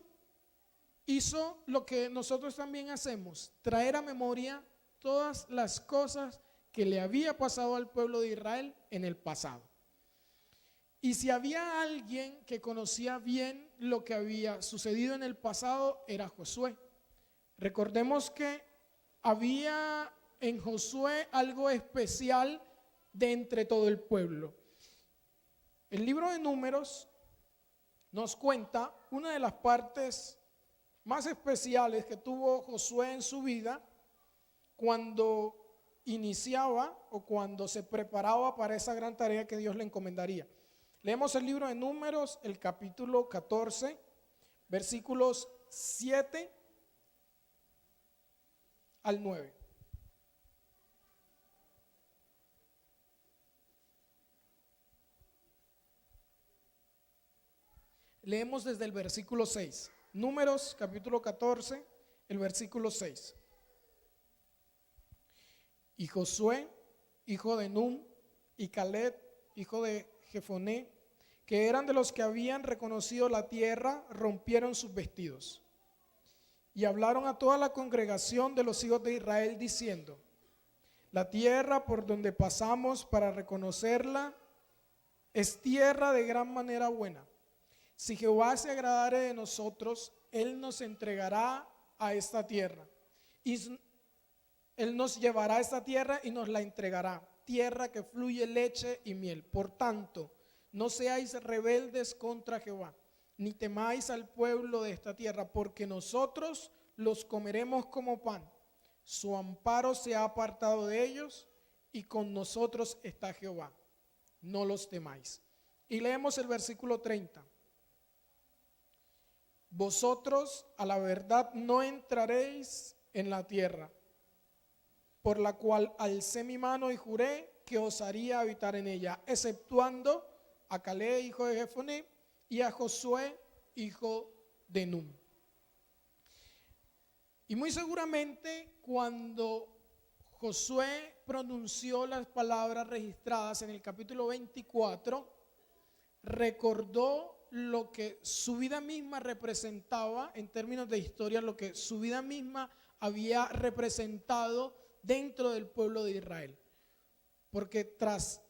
hizo lo que nosotros también hacemos, traer a memoria todas las cosas que le había pasado al pueblo de Israel en el pasado. Y si había alguien que conocía bien lo que había sucedido en el pasado, era Josué. Recordemos que había en Josué algo especial de entre todo el pueblo. El libro de Números nos cuenta una de las partes más especiales que tuvo Josué en su vida cuando iniciaba o cuando se preparaba para esa gran tarea que Dios le encomendaría. Leemos el libro de Números, el capítulo 14, versículos 7 al 9. Leemos desde el versículo 6. Números, capítulo 14, el versículo 6. Y Josué, hijo de Nun, y Caleb, hijo de Jefoné, que eran de los que habían reconocido la tierra, rompieron sus vestidos. Y hablaron a toda la congregación de los hijos de Israel diciendo: la tierra por donde pasamos para reconocerla es tierra de gran manera buena. Si Jehová se agradare de nosotros, Él nos entregará a esta tierra. Y Él nos llevará a esta tierra y nos la entregará, tierra que fluye leche y miel. Por tanto, no seáis rebeldes contra Jehová, ni temáis al pueblo de esta tierra, porque nosotros los comeremos como pan. Su amparo se ha apartado de ellos y con nosotros está Jehová. No los temáis. Y leemos el versículo 30. Vosotros a la verdad no entraréis en la tierra, por la cual alcé mi mano y juré que os haría habitar en ella, exceptuando a Caleb, hijo de Jefoné, y a Josué, hijo de Nun. Y muy seguramente cuando Josué pronunció las palabras registradas en el capítulo 24, recordó lo que su vida misma representaba en términos de historia, lo que su vida misma había representado dentro del pueblo de Israel. Porque tras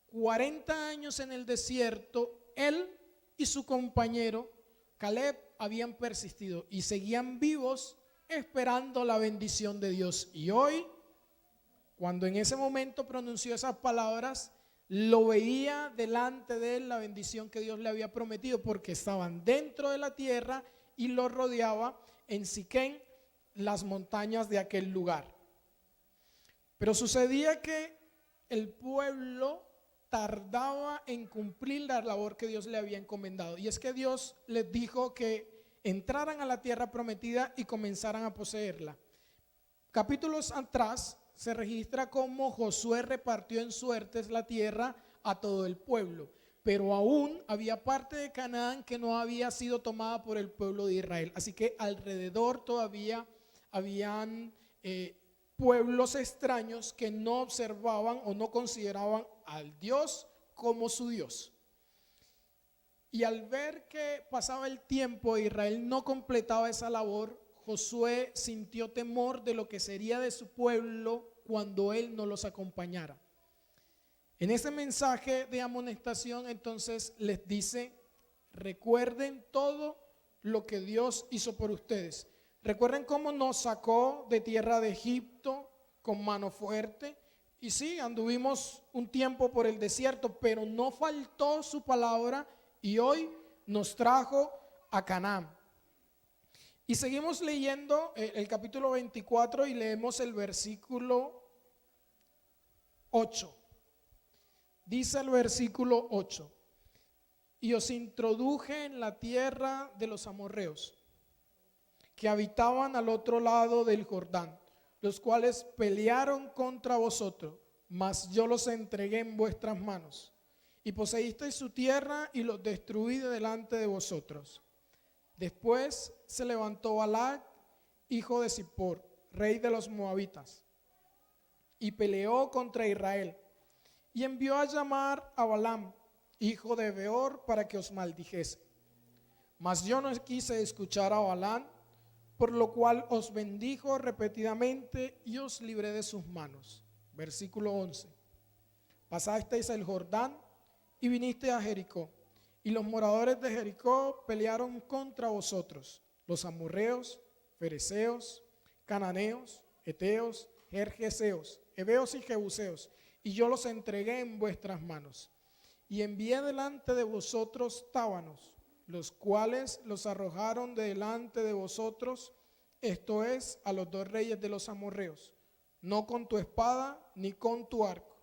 40 años en el desierto, él y su compañero Caleb habían persistido y seguían vivos esperando la bendición de Dios. Y hoy, cuando en ese momento pronunció esas palabras, lo veía delante de él la bendición que Dios le había prometido, porque estaban dentro de la tierra y lo rodeaba en Siquén las montañas de aquel lugar. Pero sucedía que el pueblo tardaba en cumplir la labor que Dios le había encomendado, y es que Dios les dijo que entraran a la tierra prometida y comenzaran a poseerla. Capítulos atrás se registra cómo Josué repartió en suertes la tierra a todo el pueblo, pero aún había parte de Canaán que no había sido tomada por el pueblo de Israel, así que alrededor todavía habían pueblos extraños que no observaban o no consideraban al Dios como su Dios. Y al ver que pasaba el tiempo e Israel no completaba esa labor, Josué sintió temor de lo que sería de su pueblo cuando él no los acompañara. En ese mensaje de amonestación, entonces les dice: recuerden todo lo que Dios hizo por ustedes. Recuerden cómo nos sacó de tierra de Egipto con mano fuerte. Y sí, anduvimos un tiempo por el desierto, pero no faltó su palabra y hoy nos trajo a Canaán. Y seguimos leyendo el capítulo 24 y leemos el versículo 8. Dice el versículo 8: y os introduje en la tierra de los amorreos, que habitaban al otro lado del Jordán, los cuales pelearon contra vosotros, mas yo los entregué en vuestras manos. Y poseísteis su tierra y los destruí de delante de vosotros. Después se levantó Balac, hijo de Zippor, rey de los moabitas, y peleó contra Israel, y envió a llamar a Balaam, hijo de Beor, para que os maldijese. Mas yo no quise escuchar a Balaam, por lo cual os bendijo repetidamente y os libré de sus manos. Versículo 11. Pasasteis el Jordán y vinisteis a Jericó, y los moradores de Jericó pelearon contra vosotros, los amorreos, fereceos, cananeos, eteos, gergeseos, heveos y jebuseos, y yo los entregué en vuestras manos. Y envié delante de vosotros tábanos, los cuales los arrojaron de delante de vosotros, esto es, a los dos reyes de los amorreos, no con tu espada ni con tu arco.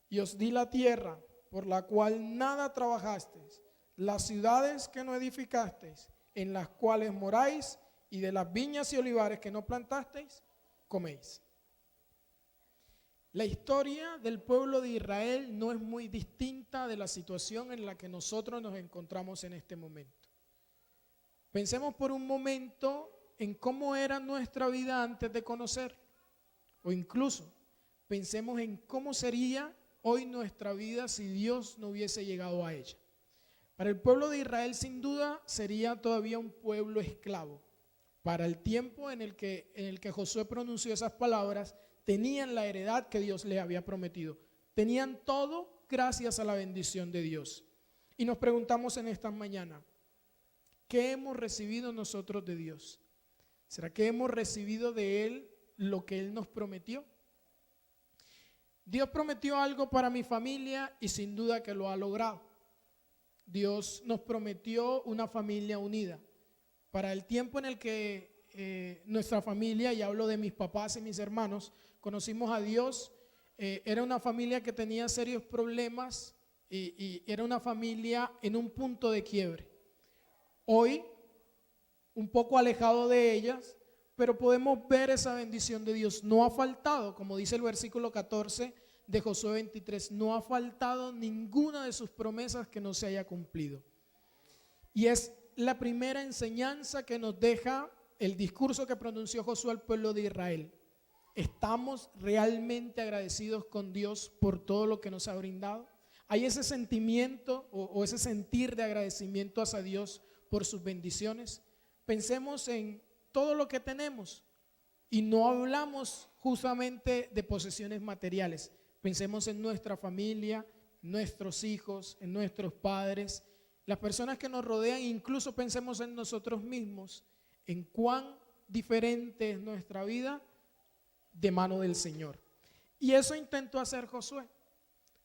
Y os di la tierra, por la cual nada trabajasteis, las ciudades que no edificasteis, en las cuales moráis, y de las viñas y olivares que no plantasteis, coméis. La historia del pueblo de Israel no es muy distinta de la situación en la que nosotros nos encontramos en este momento. Pensemos por un momento en cómo era nuestra vida antes de conocer, o incluso pensemos en cómo sería hoy nuestra vida si Dios no hubiese llegado a ella. Para el pueblo de Israel sin duda sería todavía un pueblo esclavo. Para el tiempo en el que Josué pronunció esas palabras, tenían la heredad que Dios les había prometido. Tenían todo gracias a la bendición de Dios. Y nos preguntamos en esta mañana, ¿qué hemos recibido nosotros de Dios? ¿Será que hemos recibido de Él lo que Él nos prometió? Dios prometió algo para mi familia y sin duda que lo ha logrado. Dios nos prometió una familia unida. Para el tiempo en el que nuestra familia, y hablo de mis papás y mis hermanos, conocimos a Dios, era una familia que tenía serios problemas y era una familia en un punto de quiebre. Hoy, un poco alejado de ellas, pero podemos ver esa bendición de Dios. No ha faltado, como dice el versículo 14 de Josué 23, no ha faltado ninguna de sus promesas que no se haya cumplido. Y es la primera enseñanza que nos deja el discurso que pronunció Josué al pueblo de Israel. ¿Estamos realmente agradecidos con Dios por todo lo que nos ha brindado? ¿Hay ese sentimiento o ese sentir de agradecimiento hacia Dios por sus bendiciones? Pensemos en todo lo que tenemos y no hablamos justamente de posesiones materiales. Pensemos en nuestra familia, nuestros hijos, en nuestros padres, las personas que nos rodean, incluso pensemos en nosotros mismos, en cuán diferente es nuestra vida de mano del Señor. Y eso intentó hacer Josué,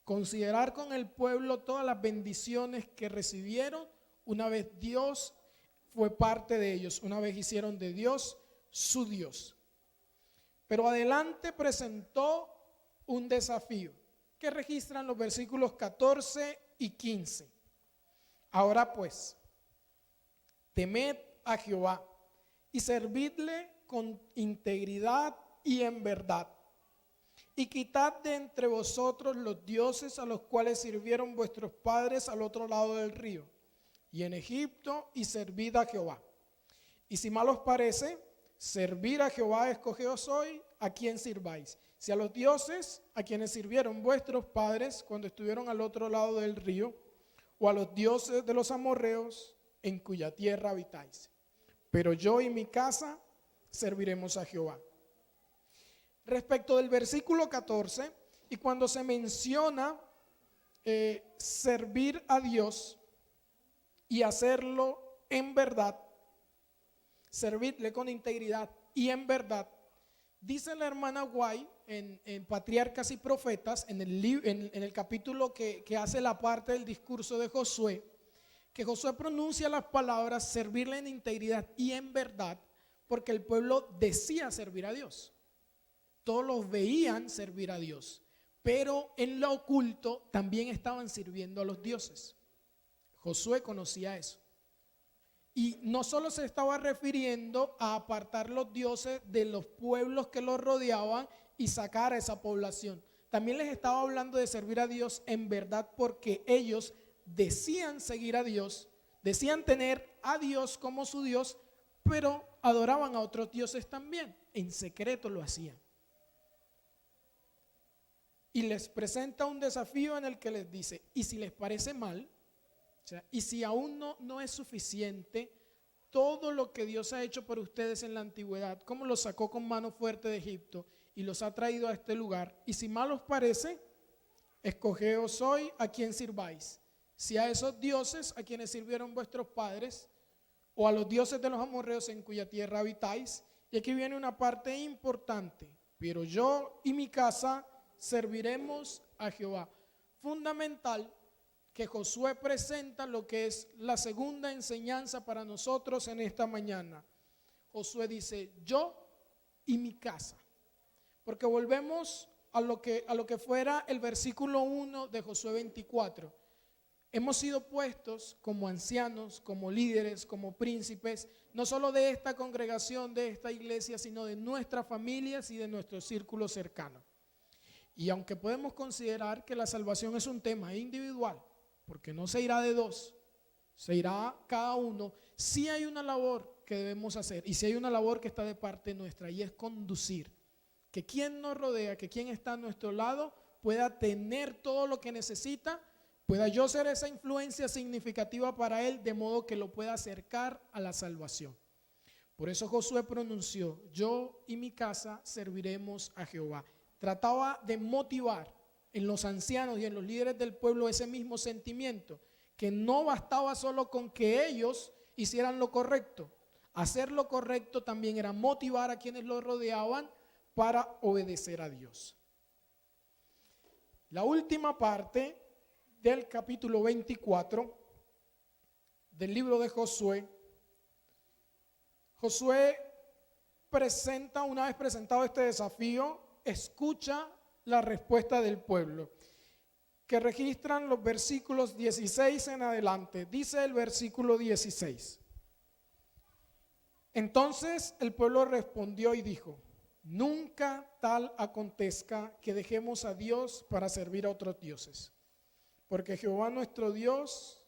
considerar con el pueblo todas las bendiciones que recibieron una vez Dios fue parte de ellos, una vez hicieron de Dios su Dios. Pero adelante presentó un desafío que registran los versículos 14 y 15. Ahora pues, temed a Jehová y servidle con integridad y en verdad. Y quitad de entre vosotros los dioses a los cuales sirvieron vuestros padres al otro lado del río y en Egipto, y servid a Jehová. Y si mal os parece, servir a Jehová escogeos hoy a quien sirváis. Si a los dioses a quienes sirvieron vuestros padres cuando estuvieron al otro lado del río, o a los dioses de los amorreos en cuya tierra habitáis. Pero yo y mi casa serviremos a Jehová. Respecto del versículo 14, y cuando se menciona servir a Dios y hacerlo en verdad, servirle con integridad y en verdad, dice la hermana Guay en Patriarcas y Profetas, en el capítulo que hace la parte del discurso de Josué, que Josué pronuncia las palabras servirle en integridad y en verdad, porque el pueblo decía servir a Dios. Todos los veían servir a Dios, pero en lo oculto también estaban sirviendo a los dioses. Josué conocía eso. Y no solo se estaba refiriendo a apartar los dioses de los pueblos que los rodeaban y sacar a esa población. También les estaba hablando de servir a Dios en verdad, porque ellos decían seguir a Dios, decían tener a Dios como su Dios, pero adoraban a otros dioses también. En secreto lo hacían. Y les presenta un desafío en el que les dice, y si les parece mal, o sea, y si aún no es suficiente todo lo que Dios ha hecho por ustedes en la antigüedad, como los sacó con mano fuerte de Egipto y los ha traído a este lugar, y si mal os parece, escogeos hoy a quien sirváis, si a esos dioses a quienes sirvieron vuestros padres, o a los dioses de los amorreos en cuya tierra habitáis. Y aquí viene una parte importante, pero yo y mi casa serviremos a Jehová. Fundamental que Josué presenta lo que es la segunda enseñanza para nosotros en esta mañana. Josué dice, yo y mi casa. Porque volvemos a lo que fuera el versículo 1 de Josué 24. Hemos sido puestos como ancianos, como líderes, como príncipes, no solo de esta congregación, de esta iglesia, sino de nuestras familias y de nuestro círculo cercano. Y aunque podemos considerar que la salvación es un tema individual, porque no se irá de dos, se irá cada uno, sí hay una labor que debemos hacer y sí hay una labor que está de parte nuestra, y es conducir, que quien nos rodea, que quien está a nuestro lado pueda tener todo lo que necesita pueda yo ser esa influencia significativa para él, de modo que lo pueda acercar a la salvación. Por eso Josué pronunció: yo y mi casa serviremos a Jehová. Trataba de motivar en los ancianos y en los líderes del pueblo ese mismo sentimiento, que no bastaba solo con que ellos hicieran lo correcto. Hacer lo correcto también era motivar a quienes lo rodeaban para obedecer a Dios. La última parte del capítulo 24 del libro de Josué. Josué presenta, una vez presentado este desafío, escucha la respuesta del pueblo, que registran los versículos 16 en adelante. Dice el versículo 16: entonces el pueblo respondió y dijo: nunca tal acontezca que dejemos a Dios para servir a otros dioses, porque Jehová nuestro Dios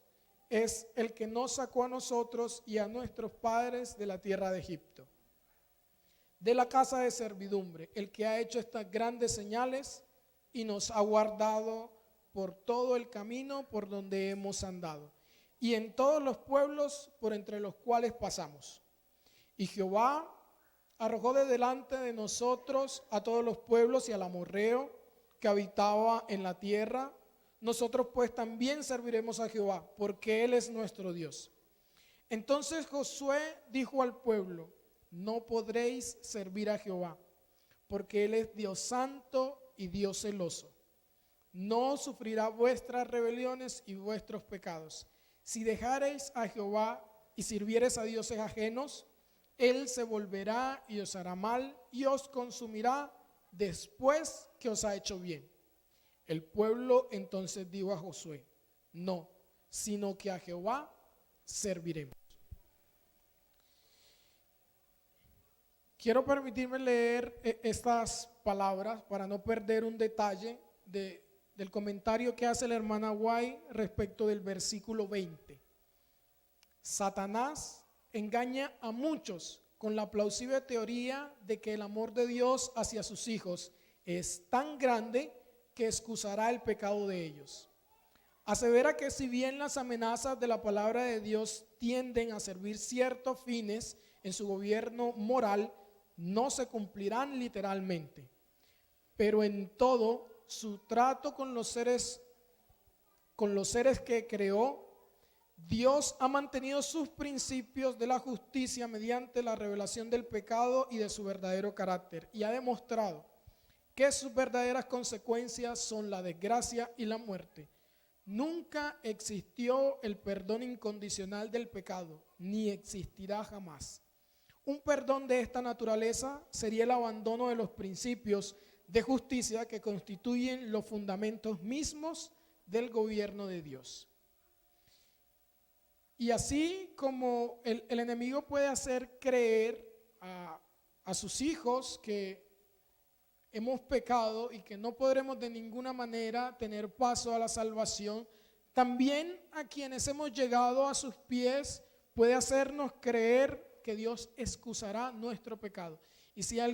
es el que nos sacó a nosotros y a nuestros padres de la tierra de Egipto, de la casa de servidumbre, el que ha hecho estas grandes señales y nos ha guardado por todo el camino por donde hemos andado y en todos los pueblos por entre los cuales pasamos. Y Jehová arrojó de delante de nosotros a todos los pueblos y al amorreo que habitaba en la tierra. Nosotros pues también serviremos a Jehová, porque Él es nuestro Dios. Entonces Josué dijo al pueblo: no podréis servir a Jehová, porque Él es Dios santo y Dios celoso. No sufrirá vuestras rebeliones y vuestros pecados. Si dejareis a Jehová y sirviereis a dioses ajenos, Él se volverá y os hará mal y os consumirá después que os ha hecho bien. El pueblo entonces dijo a Josué: no, sino que a Jehová serviremos. Quiero permitirme leer estas palabras para no perder un detalle del comentario que hace la hermana White respecto del versículo 20. Satanás engaña a muchos con la plausible teoría de que el amor de Dios hacia sus hijos es tan grande que excusará el pecado de ellos. Asevera que si bien las amenazas de la palabra de Dios tienden a servir ciertos fines en su gobierno moral, no se cumplirán literalmente, pero en todo su trato con los seres que creó, Dios ha mantenido sus principios de la justicia mediante la revelación del pecado y de su verdadero carácter, y ha demostrado que sus verdaderas consecuencias son la desgracia y la muerte. Nunca existió el perdón incondicional del pecado, ni existirá jamás. Un perdón de esta naturaleza sería el abandono de los principios de justicia que constituyen los fundamentos mismos del gobierno de Dios. Y así como el enemigo puede hacer creer a sus hijos que hemos pecado y que no podremos de ninguna manera tener paso a la salvación, también a quienes hemos llegado a sus pies puede hacernos creer que Dios excusará nuestro pecado. Y si hay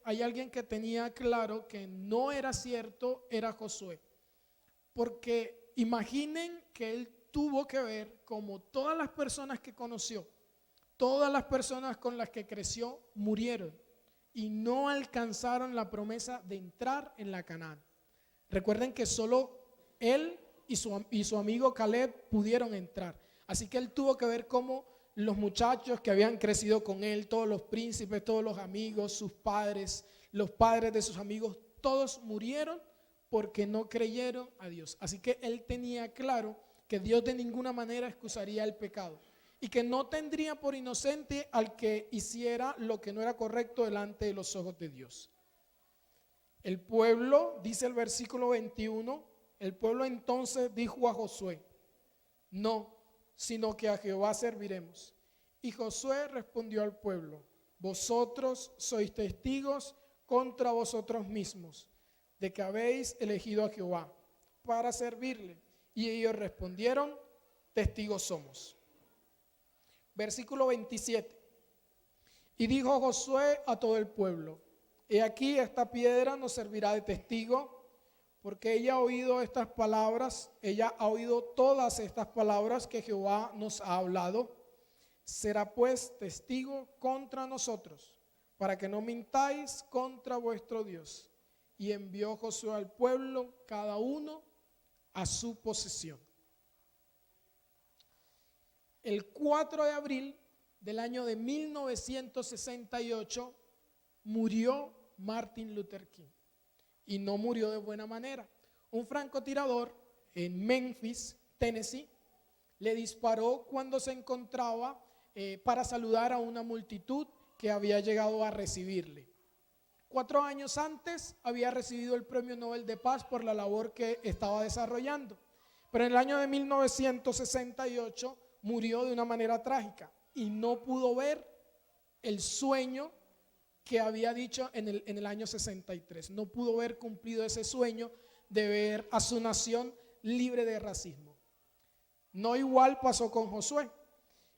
alguien que tenía claro que no era cierto, era Josué. Porque imaginen que él tuvo que ver como todas las personas que conoció, todas las personas con las que creció murieron y no alcanzaron la promesa de entrar en la Canaán. Recuerden que solo él y su amigo Caleb pudieron entrar. Así que él tuvo que ver cómo los muchachos que habían crecido con él, todos los príncipes, todos los amigos, sus padres, los padres de sus amigos, todos murieron porque no creyeron a Dios. Así que él tenía claro que Dios de ninguna manera excusaría el pecado y que no tendría por inocente al que hiciera lo que no era correcto delante de los ojos de Dios. El pueblo, dice el versículo 21, el pueblo entonces dijo a Josué: no, sino que a Jehová serviremos. Y Josué respondió al pueblo: vosotros sois testigos contra vosotros mismos de que habéis elegido a Jehová para servirle. Y ellos respondieron: testigos somos. Versículo 27. Y dijo Josué a todo el pueblo: he aquí esta piedra nos servirá de testigo. porque ella ha oído estas palabras, ella ha oído todas estas palabras que Jehová nos ha hablado. Será pues testigo contra nosotros, para que no mintáis contra vuestro Dios. Y envió Josué al pueblo, cada uno a su posesión. El 4 de abril del año de 1968 murió Martin Luther King. Y no murió de buena manera. Un francotirador en Memphis, Tennessee, le disparó cuando se encontraba para saludar a una multitud que había llegado a recibirle. 4 años antes había recibido el Premio Nobel de Paz por la labor que estaba desarrollando. Pero en el año de 1968 murió de una manera trágica y no pudo ver el sueño que había dicho en el año 63. No pudo ver cumplido ese sueño de ver a su nación libre de racismo. No igual pasó con Josué.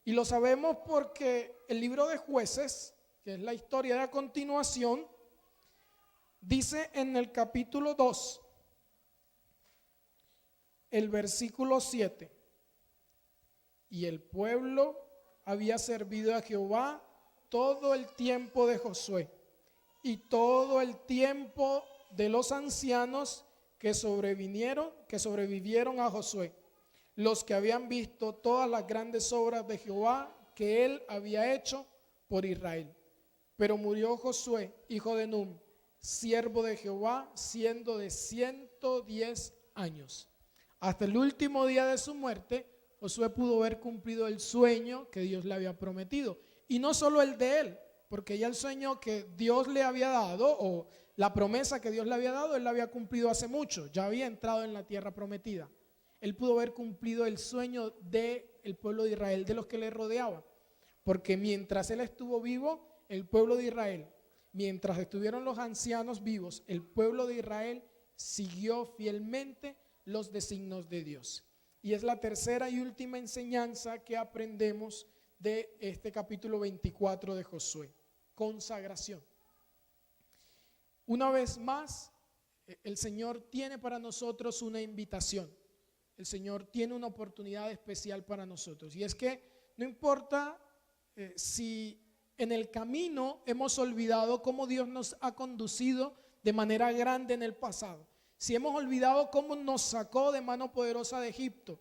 Y lo sabemos porque el libro de Jueces, que es la historia de a continuación, dice en el capítulo 2, el versículo 7, y el pueblo había servido a Jehová todo el tiempo de Josué y todo el tiempo de los ancianos que sobrevivieron a Josué, los que habían visto todas las grandes obras de Jehová que él había hecho por Israel. Pero murió Josué, hijo de Nun, siervo de Jehová, siendo de 110 años. Hasta el último día de su muerte, Josué pudo ver cumplido el sueño que Dios le había prometido. Y no solo el de él, porque ya el sueño que Dios le había dado, o la promesa que Dios le había dado, él la había cumplido hace mucho, ya había entrado en la tierra prometida. Él pudo haber cumplido el sueño del pueblo de Israel, de los que le rodeaban, porque mientras él estuvo vivo, el pueblo de Israel, mientras estuvieron los ancianos vivos, el pueblo de Israel siguió fielmente los designios de Dios. Y es la tercera y última enseñanza que aprendemos de este capítulo 24 de Josué: consagración. Una vez más, el Señor tiene para nosotros una invitación. El Señor tiene una oportunidad especial para nosotros. Y es que no importa si en el camino hemos olvidado cómo Dios nos ha conducido de manera grande en el pasado. Si hemos olvidado cómo nos sacó de mano poderosa de Egipto.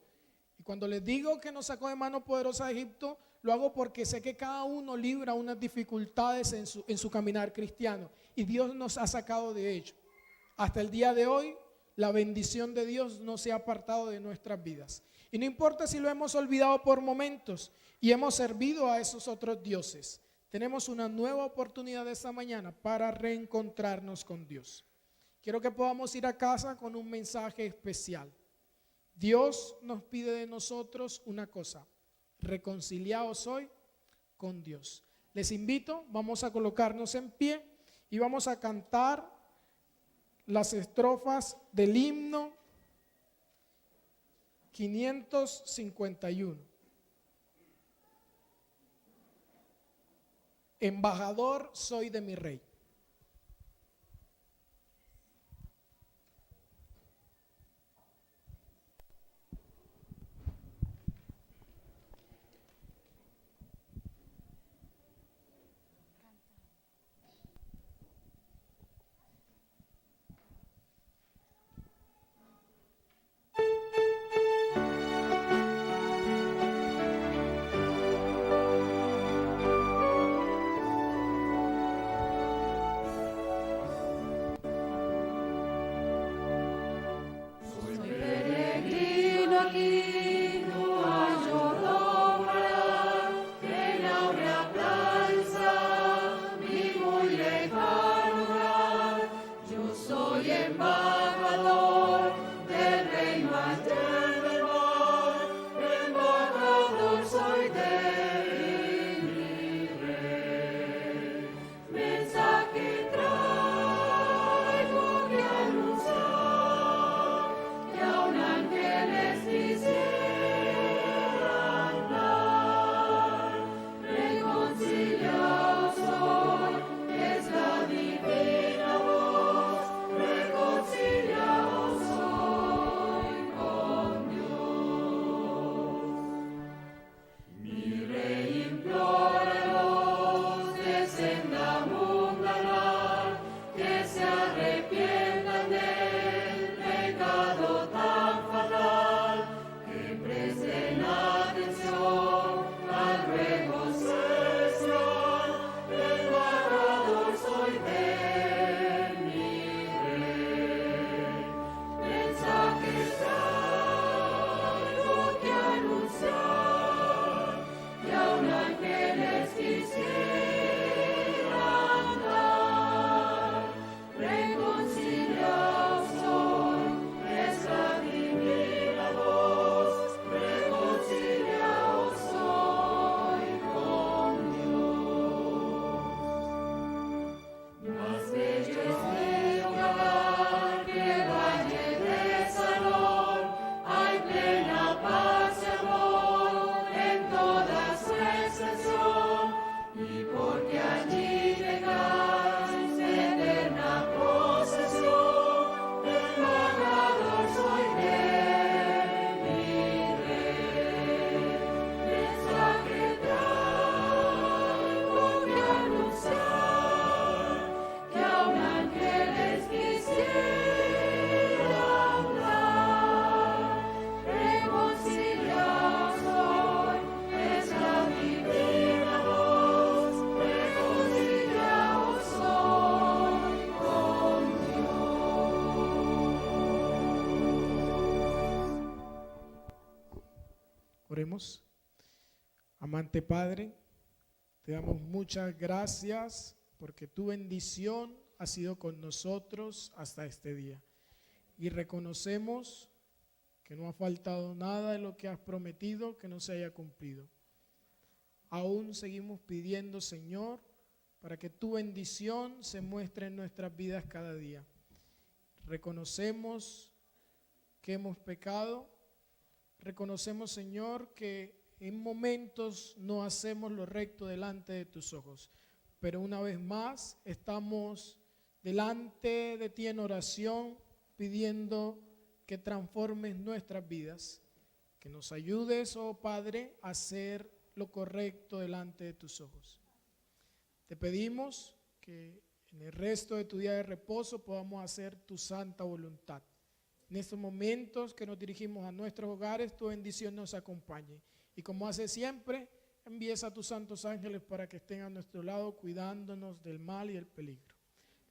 Y cuando les digo que nos sacó de mano poderosa de Egipto, lo hago porque sé que cada uno libra unas dificultades en su caminar cristiano. Y Dios nos ha sacado de ello. Hasta el día de hoy, la bendición de Dios no se ha apartado de nuestras vidas. Y no importa si lo hemos olvidado por momentos y hemos servido a esos otros dioses. Tenemos una nueva oportunidad esta mañana para reencontrarnos con Dios. Quiero que podamos ir a casa con un mensaje especial. Dios nos pide de nosotros una cosa: reconciliaos hoy con Dios. Les invito, vamos a colocarnos en pie y vamos a cantar las estrofas del himno 551. Embajador soy de mi rey. Oremos. Amante Padre, te damos muchas gracias porque tu bendición ha sido con nosotros hasta este día. Y reconocemos que no ha faltado nada de lo que has prometido que no se haya cumplido. Aún seguimos pidiendo, Señor, para que tu bendición se muestre en nuestras vidas cada día. Reconocemos que hemos pecado. Reconocemos, Señor, que en momentos no hacemos lo recto delante de tus ojos. Pero una vez más estamos delante de ti en oración, pidiendo que transformes nuestras vidas, que nos ayudes, oh Padre, a hacer lo correcto delante de tus ojos. Te pedimos que en el resto de tu día de reposo podamos hacer tu santa voluntad. En estos momentos que nos dirigimos a nuestros hogares, tu bendición nos acompañe. Y como hace siempre, envíes a tus santos ángeles para que estén a nuestro lado cuidándonos del mal y del peligro.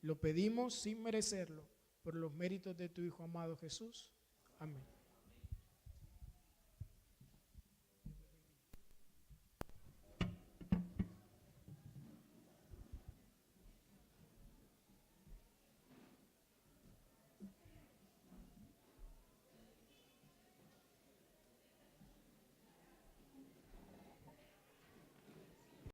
Lo pedimos sin merecerlo, por los méritos de tu Hijo amado Jesús. Amén.